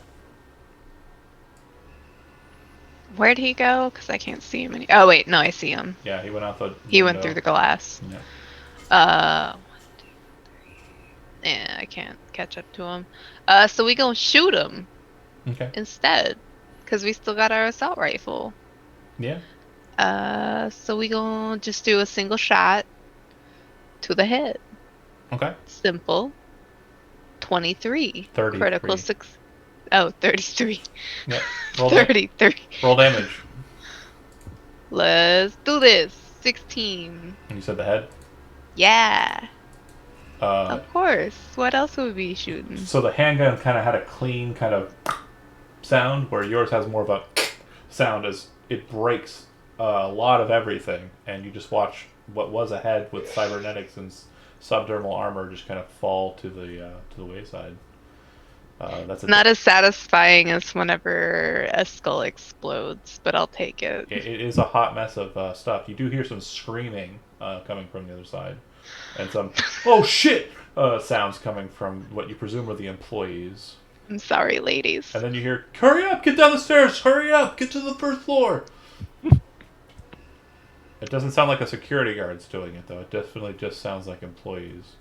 Where'd he go? Because I can't see him. Oh wait, no, I see him. Yeah, he went out the He went window. through the glass. Yeah. 1, 2, 3. Yeah, I can't catch up to him. So we gonna shoot him Okay. instead, because we still got our assault rifle. Yeah. So we gonna just do a single shot to the head. Okay. Simple. 23. 33. Critical 6. Oh, 33. Yeah. Roll 33. roll damage. Let's do this. 16. And you said the head? Yeah. Uh, Of course. What else would we be shooting? so the handgun kind of had a clean kind of sound, where yours has more of a sound as it breaks a lot of everything, and you just watch what was a head with cybernetics and subdermal armor just kind of fall to the wayside. That's Not as satisfying as whenever a skull explodes, but I'll take it. It is a hot mess of stuff. You do hear some screaming coming from the other side, and some "oh shit" sounds coming from what you presume are the employees. I'm sorry, ladies. And then you hear, "Hurry up! Get down the stairs! Hurry up! Get to the first floor!" It doesn't sound like a security guard's doing it, though. It definitely just sounds like employees.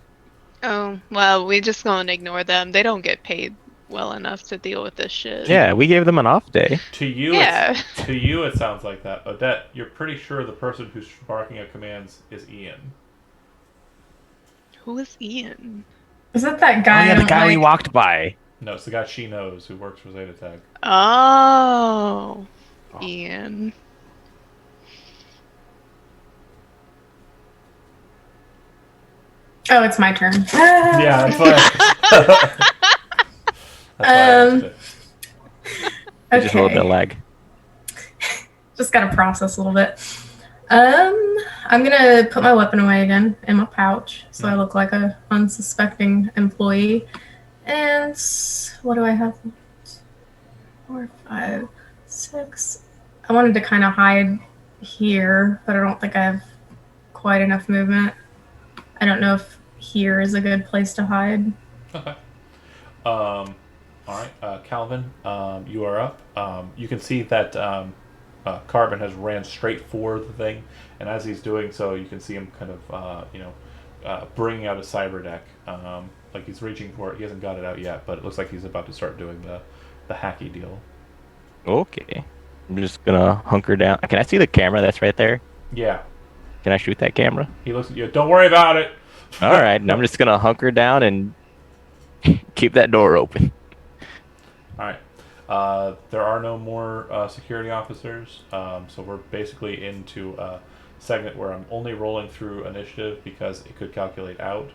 Oh, well, we just gonna ignore them. They don't get paid well enough to deal with this shit. Yeah, we gave them an off day. To you, Yeah. to you, it sounds like that. Odette, you're pretty sure the person who's barking at commands is Ian. Who is Ian? Is that that Oh guy? yeah, the on, guy we like- walked by. No, it's the guy she knows who works for Zeta Tag. Oh, Ian. Oh, it's my turn. Yeah, that's why. That's why I asked it. Just a little bit of Okay. lag. Just gotta process a little bit. I'm gonna put my weapon away again in my pouch, so I look like a unsuspecting employee. And what do I have? 4, 5, 6. I wanted to kind of hide here, but I don't think I have quite enough movement. I don't know if here is a good place to hide. Okay. All right, Calvin, you are up. You can see that Carbon has ran straight for the thing, and as he's doing so, you can see him kind of, bringing out a cyber deck. Like he's reaching for it. He hasn't got it out yet, but it looks like he's about to start doing the hacky deal. Okay. I'm just gonna hunker down. Can I see the camera that's right there? Yeah. Can I shoot that camera? He looks at you. Don't worry about it. All right, and I'm just gonna hunker down and keep that door open. All right. There are no more security officers, so we're basically into a segment where I'm only rolling through initiative because it could calculate out.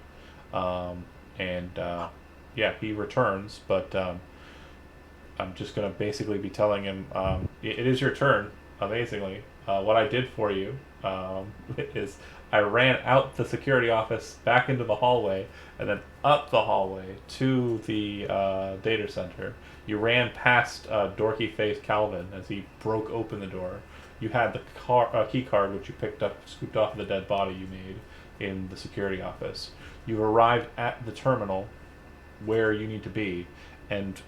Yeah, he returns, but I'm just going to basically be telling him, it is your turn, amazingly. What I did for you, is I ran out the security office, back into the hallway, and then up the hallway to the data center. You ran past dorky faced Calvin as he broke open the door. You had the key card, which you picked up, scooped off the dead body you made in the security office. You arrived at the terminal where you need to be, and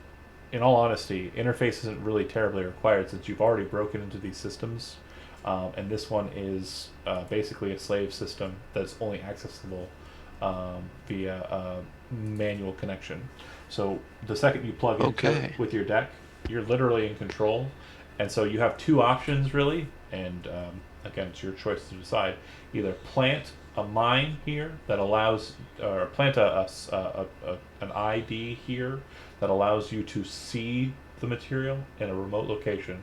in all honesty, interface isn't really terribly required since you've already broken into these systems. And this one is basically a slave system that's only accessible via manual connection. So the second you plug into it with your deck, you're literally in control. And so you have two options really, and again, it's your choice to decide. Either plant a mine here that allows, or plant an ID here that allows you to see the material in a remote location,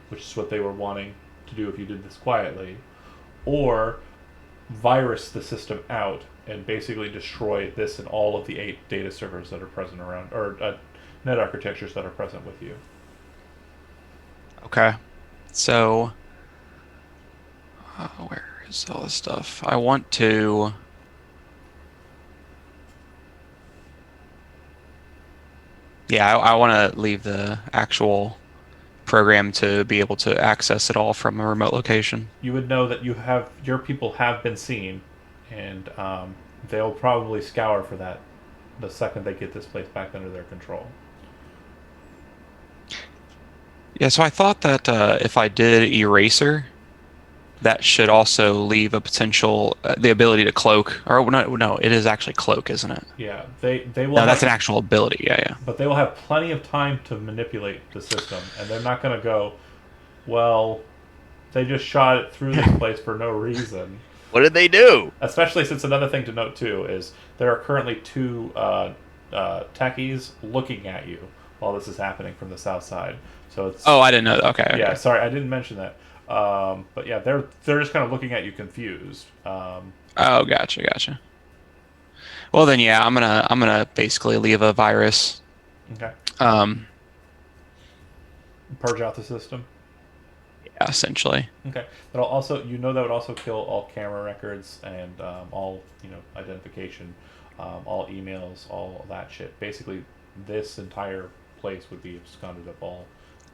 which is what they were wanting to do if you did this quietly, or virus the system out and basically destroy this and all of the 8 data servers that are present around, or net architectures that are present with you. Okay. So, where is all this stuff? I want to... Yeah, I want to leave the actual program to be able to access it all from a remote location. You would know that your people have been seen, and they'll probably scour for that the second they get this place back under their control. Yeah, so I thought that if I did Eraser, that should also leave a potential, the ability to cloak. Or no, it is actually cloak, isn't it? Yeah, they will. No, that's an actual ability. Yeah. But they will have plenty of time to manipulate the system, and they're not going to go, well, they just shot it through this place for no reason. What did they do? Especially since another thing to note too is there are currently 2 techies looking at you while this is happening from the south side. So it's. Oh, I didn't know. Okay. Yeah, sorry, I didn't mention that. But yeah, they're just kind of looking at you confused. Oh, gotcha. Well then, yeah, I'm gonna basically leave a virus. Okay. Purge out the system. Yeah, essentially. Okay. That'll also, that would also kill all camera records and all identification, all emails, all that shit. Basically, this entire place would be absconded of all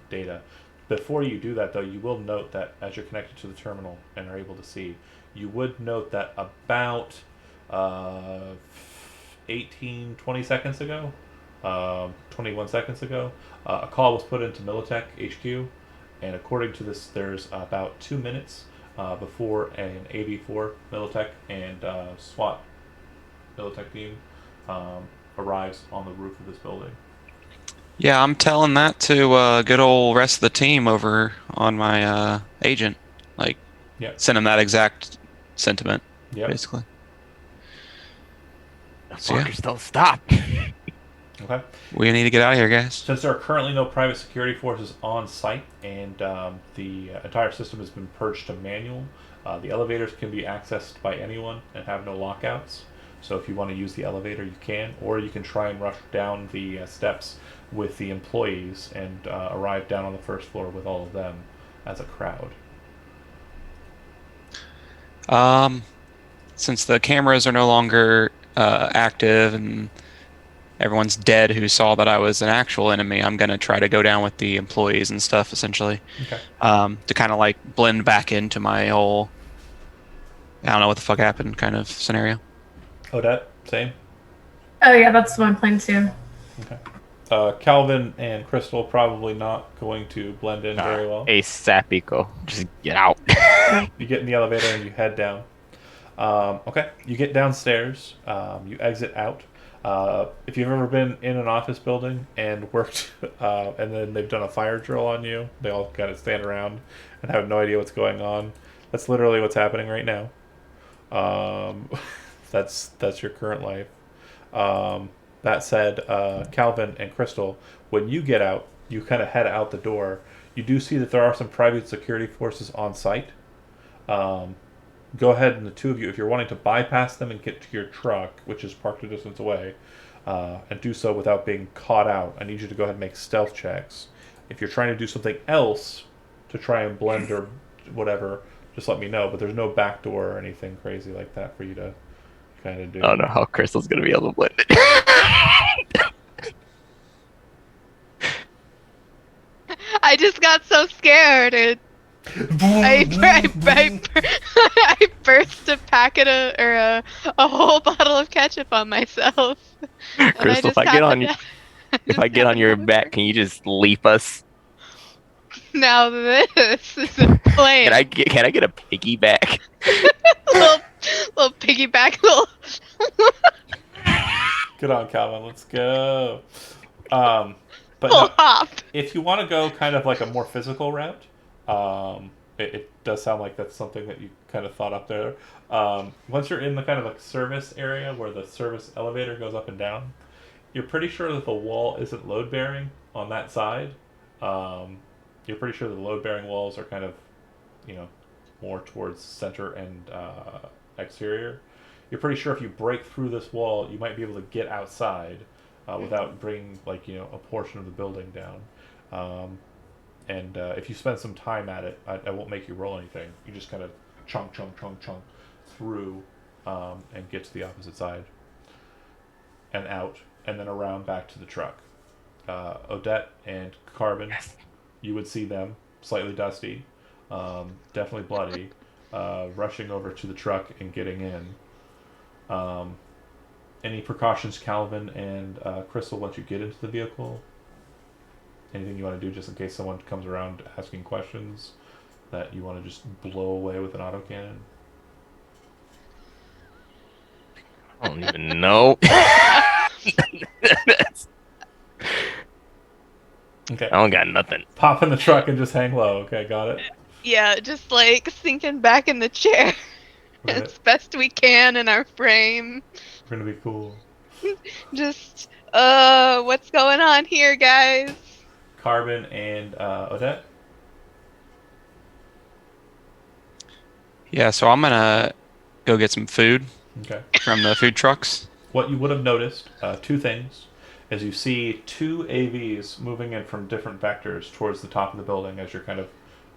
data. Before you do that, though, you will note that as you're connected to the terminal and are able to see, you would note that about 20 seconds ago, 21 seconds ago, a call was put into Militech HQ, and according to this, there's about 2 minutes before an AV4 Militech and SWAT Militech team arrives on the roof of this building. Yeah, I'm telling that to good old rest of the team over on my agent. Like, send him that exact sentiment, basically. The fuckers don't stop. Okay. We need to get out of here, guys. Since there are currently no private security forces on site and the entire system has been purged to manual, the elevators can be accessed by anyone and have no lockouts. So if you want to use the elevator, you can, or you can try and rush down the steps with the employees and arrive down on the first floor with all of them as a crowd. Since the cameras are no longer active and everyone's dead who saw that I was an actual enemy, I'm going to try to go down with the employees and stuff, essentially. Okay. To kind of like blend back into my whole, I don't know what the fuck happened kind of scenario. Odette, same? Oh yeah, that's my plan too. Okay. Calvin and Crystal probably not going to blend in very well. ASAPico. Just get out. You get in the elevator and you head down. Okay, you get downstairs. You exit out. If you've ever been in an office building and worked, and then they've done a fire drill on you, they all kind of stand around and have no idea what's going on. That's literally what's happening right now. That's your current life. That said, Calvin and Crystal, when you get out, you kind of head out the door. You do see that there are some private security forces on site. Go ahead, and the two of you, if you're wanting to bypass them and get to your truck, which is parked a distance away, and do so without being caught out, I need you to go ahead and make stealth checks. If you're trying to do something else to try and blend or whatever, just let me know. But there's no back door or anything crazy like that for you to kind of do. I don't know how Crystal's gonna be able to blend it. I just got so scared. I burst a packet or a whole bottle of ketchup on myself. And I Crystal, just if I get on happened if I get on your back, can you just leap us? Now this is a plan. Can I get a piggyback? little piggyback, little. Get on, Calvin. Let's go. But little no, hop. if you want to go kind of like a more physical route, it does sound like that's something that you kind of thought up there. Once you're in the kind of like service area where the service elevator goes up and down, you're pretty sure that the wall isn't load bearing on that side. You're pretty sure that the load bearing walls are kind of, more towards center and exterior. You're pretty sure if you break through this wall, you might be able to get outside without bringing a portion of the building down. And if you spend some time at it, I won't make you roll anything. You just kind of chunk through and get to the opposite side and out, and then around back to the truck. Odette and Carbon, you would see them slightly dusty, definitely bloody, rushing over to the truck and getting in. Any precautions, Calvin and Crystal, once you get into the vehicle? Anything you want to do just in case someone comes around asking questions that you want to just blow away with an autocannon? I don't even know. Okay. I don't got nothing. Pop in the truck and just hang low. Okay, got it? Yeah, just like sinking back in the chair Okay. as best we can in our frame. We're gonna be cool. Just, what's going on here, guys? Carbon and Odette? Yeah, so I'm gonna go get some food Okay. from the food trucks. What you would have noticed, two things, is you see two AVs moving in from different vectors towards the top of the building as you're kind of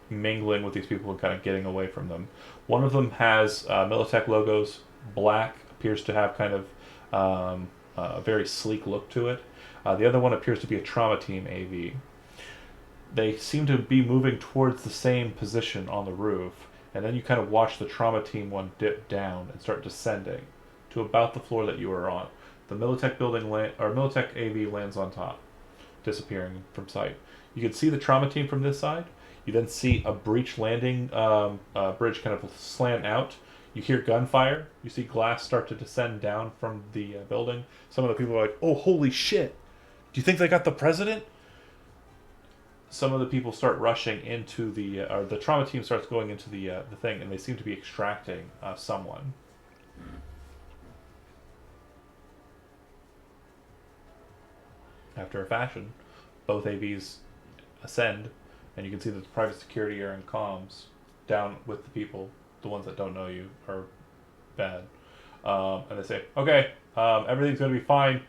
mingling with these people and kind of getting away from them. One of them has Militech logos, black, appears to have kind of a very sleek look to it. The other one appears to be a trauma team AV. They seem to be moving towards the same position on the roof, and then you kind of watch the trauma team one dip down and start descending to about the floor that you were on. The Militech Militech AV lands on top, disappearing from sight. You can see the trauma team from this side. You then see a breach landing bridge kind of slant out. You hear gunfire. You see glass start to descend down from the building. Some of the people are like, "Oh, holy shit! Do you think they got the president?" Some of the people start rushing into the trauma team starts going into the thing, and they seem to be extracting someone. After a fashion, both AVs ascend, and you can see that the private security are in comms down with the people. The ones that don't know you are bad. And they say, "Okay, everything's going to be fine.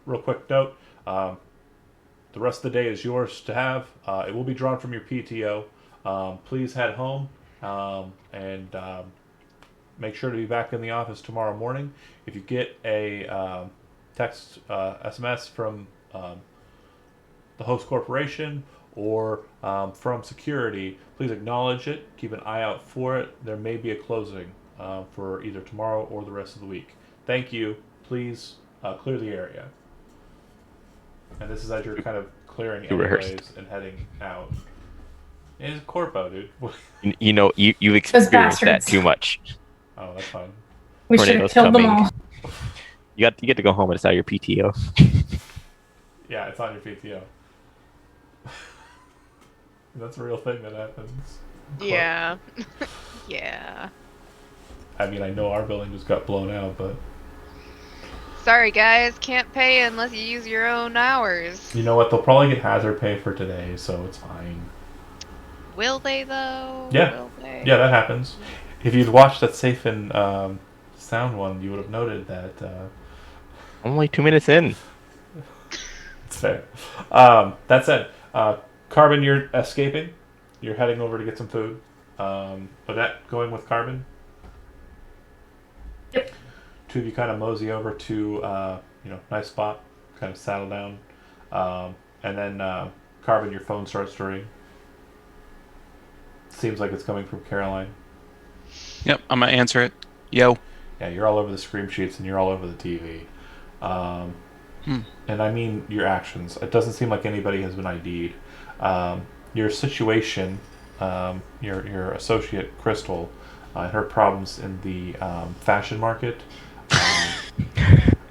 Real quick note, the rest of the day is yours to have. It will be drawn from your PTO. Please head home and make sure to be back in the office tomorrow morning. If you get a text SMS from the host corporation or from security, please acknowledge it. Keep an eye out for it. There may be a closing for either tomorrow or the rest of the week. Thank you. Please clear the area." And this is as you're kind of clearing You rehearsed. anyways and heading out. It's a corpo, dude. You experienced that bastards. too much. Oh, that's fine. We should have Tornadoes killed them coming. all. You get to go home and it's out your PTO. Yeah, it's on your PTO. That's a real thing that happens. Yeah. Yeah. I mean, I know our building just got blown out, but Sorry, guys. Can't pay unless you use your own hours. you know what? They'll probably get hazard pay for today, so it's fine. Will they, though? Yeah. Will they? Yeah, that happens. If you'd watched that Safe and Sound one, you would have noted that Only 2 minutes in. it's fair. That said, Carbon, you're escaping. You're heading over to get some food. Odette going with Carbon. Yep. Two of you kind of mosey over to nice spot, kind of saddle down, and then Carbon, your phone starts to ring. Seems like it's coming from Caroline. Yep, I'm gonna answer it. Yo. Yeah, you're all over the scream sheets and you're all over the TV. And I mean your actions. It doesn't seem like anybody has been ID'd. Your situation, your associate Crystal, and her problems in the fashion market.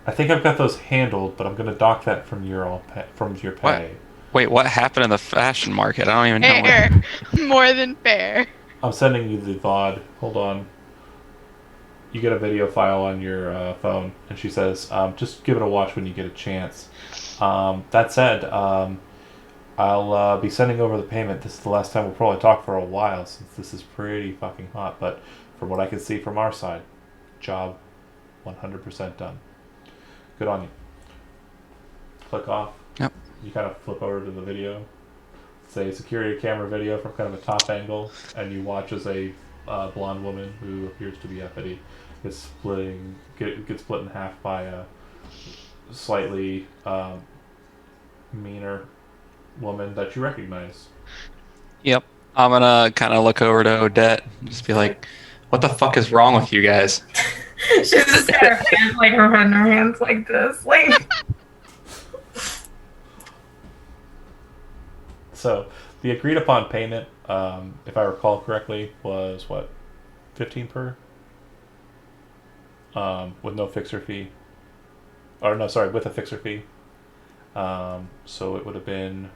I think I've got those handled, but I'm going to dock that from your pay. Wait, what happened in the fashion market? I don't even know. Fair. More than fair. I'm sending you the VOD. Hold on. You get a video file on your phone, and she says, just give it a watch when you get a chance. That said, I'll be sending over the payment. This is the last time we'll probably talk for a while, since this is pretty fucking hot. But from what I can see from our side, job 100% done. Good on you. Click off. Yep. You kind of flip over to the video. Say security camera video from kind of a top angle, and you watch as a blonde woman who appears to be uppity gets split in half by a slightly meaner woman that you recognize. Yep. I'm gonna kind of look over to Odette and just be like, what the fuck is wrong with you guys? She's just got her hands like her hands like this, like. So the agreed upon payment, if I recall correctly, was what, 15 per, with no fixer fee, or no, sorry, with a fixer fee. So it would have been,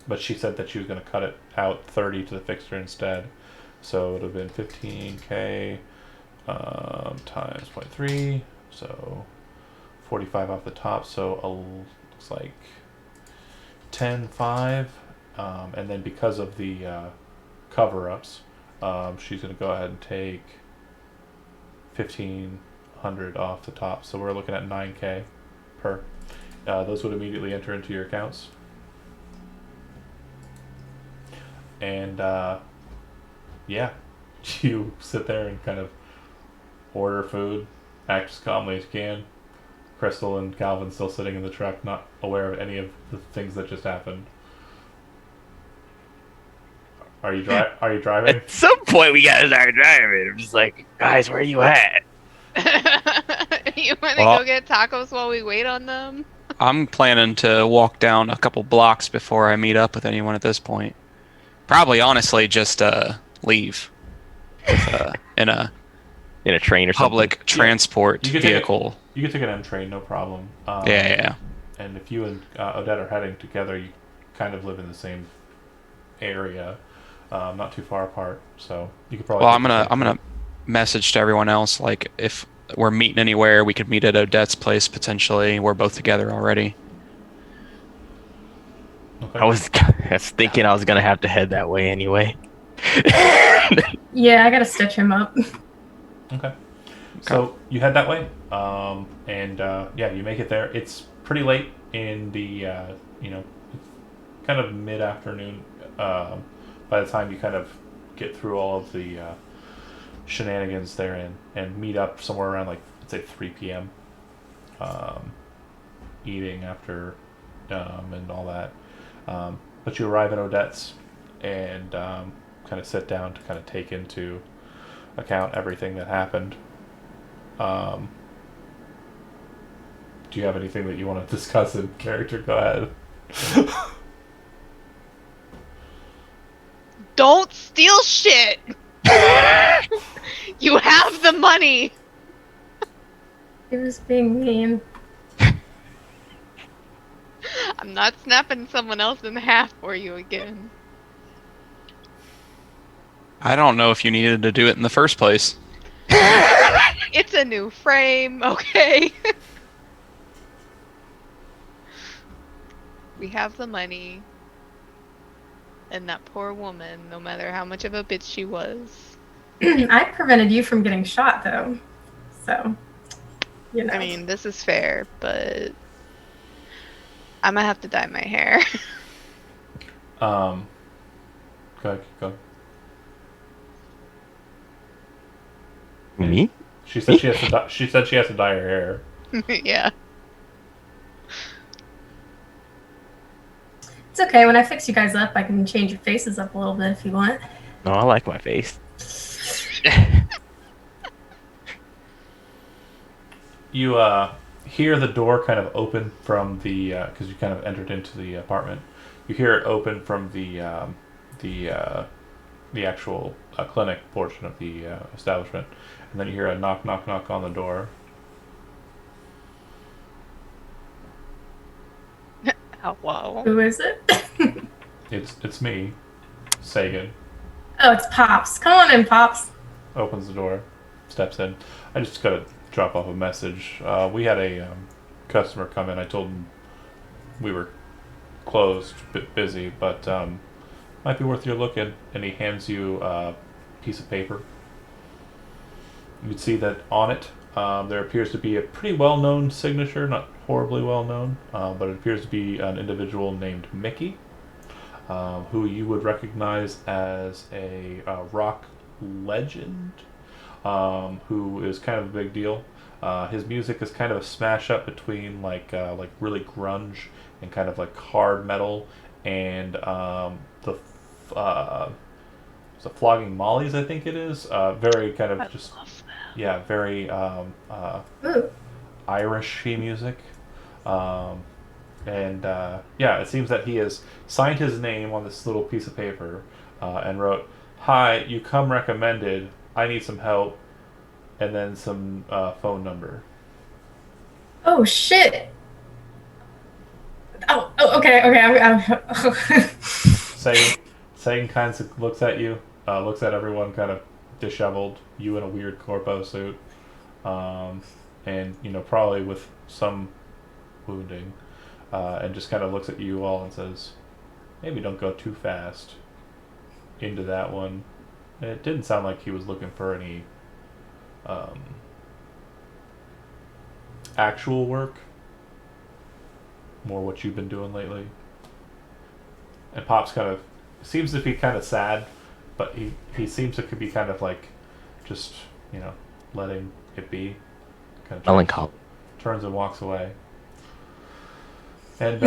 but she said that she was going to cut it out 30 to the fixer instead. So it would have been 15K times 0.3, so 45 off the top. So looks like 10.5. And then because of the cover-ups, she's going to go ahead and take 1,500 off the top. So we're looking at 9K per. Those would immediately enter into your accounts. And yeah, you sit there and kind of order food, act as calmly as you can. Crystal and Calvin still sitting in the truck, not aware of any of the things that just happened. Are you driving? At some point, we gotta start driving. I'm just like, guys, where are you at? You want to Well, go get tacos while we wait on them? I'm planning to walk down a couple blocks before I meet up with anyone at this point. Probably, honestly, just leave with, in a train or public transport You could vehicle. You can take an M train, no problem. Yeah. And if you and Odette are heading together, you kind of live in the same area, not too far apart. So you could probably. Well, I'm gonna message to everyone else, like, if we're meeting anywhere, we could meet at Odette's place potentially. We're both together already. Okay. I was thinking I was gonna have to head that way anyway. Yeah, I gotta stitch him up. Okay. So you head that way, and yeah, you make it there. It's pretty late in the kind of mid-afternoon. By the time you kind of get through all of the shenanigans there and meet up somewhere around, like, let's say 3 p.m. Eating after and all that. But you arrive at Odette's and kind of sit down to kind of take into account everything that happened. Do you have anything that you want to discuss in character? Go ahead. Don't steal shit! You have the money! He was being mean. I'm not snapping someone else in half for you again. I don't know if you needed to do it in the first place. It's a new frame, okay? We have the money. And that poor woman, no matter how much of a bitch she was. I prevented you from getting shot, though. So, I mean, this is fair, but I'm gonna have to dye my hair. Go ahead, go. Me? She said she has to. She said she has to dye her hair. Yeah. It's okay. When I fix you guys up, I can change your faces up a little bit if you want. No, I like my face. You hear the door kind of open from the because you kind of entered into the apartment. You hear it open from the the actual clinic portion of the establishment, and then you hear a knock, knock, knock on the door. Oh, wow. Who is it? It's me, Sagan. Oh, it's Pops. Come on in, Pops. Opens the door, steps in. I just gotta drop off a message. We had a customer come in. I told him we were closed, bit busy, but might be worth your look at. And he hands you a piece of paper. You can see that on it there appears to be a pretty well-known signature, not horribly well-known, but it appears to be an individual named Mickey, who you would recognize as a rock legend, who is kind of a big deal. His music is kind of a smash up between like really grunge and kind of like hard metal and the Flogging Mollies, I think it is. Very kind of just yeah, very Ooh. Irish-y music. And yeah, it seems that he has signed his name on this little piece of paper and wrote, "Hi, you come recommended. I need some help," and then some phone number. Oh shit. Oh, okay, okay. Saying kind of looks at you, looks at everyone kind of disheveled, you in a weird corpo suit, and probably with some wounding, and just kind of looks at you all and says, "Maybe don't go too fast into that one." It didn't sound like he was looking for any actual work, more what you've been doing lately. And Pop's kind of seems to be kind of sad, but he seems to be kind of like just letting it be. Kind of Melancholy. turns and walks away. And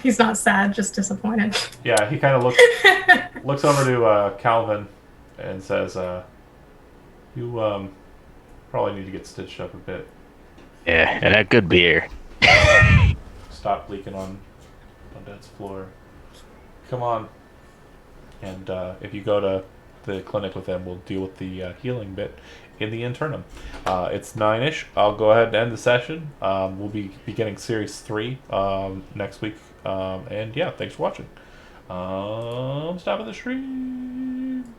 he's not sad, just disappointed. yeah, he kind of looks over to Calvin and says, "You probably need to get stitched up a bit. Yeah, and a good beer. Stop leaking on Dad's floor. Come on." And if you go to the clinic with them, we'll deal with the healing bit in the internum. It's 9-ish. I'll go ahead and end the session. We'll be beginning Series 3 next week. And yeah, thanks for watching. Stop at the stream.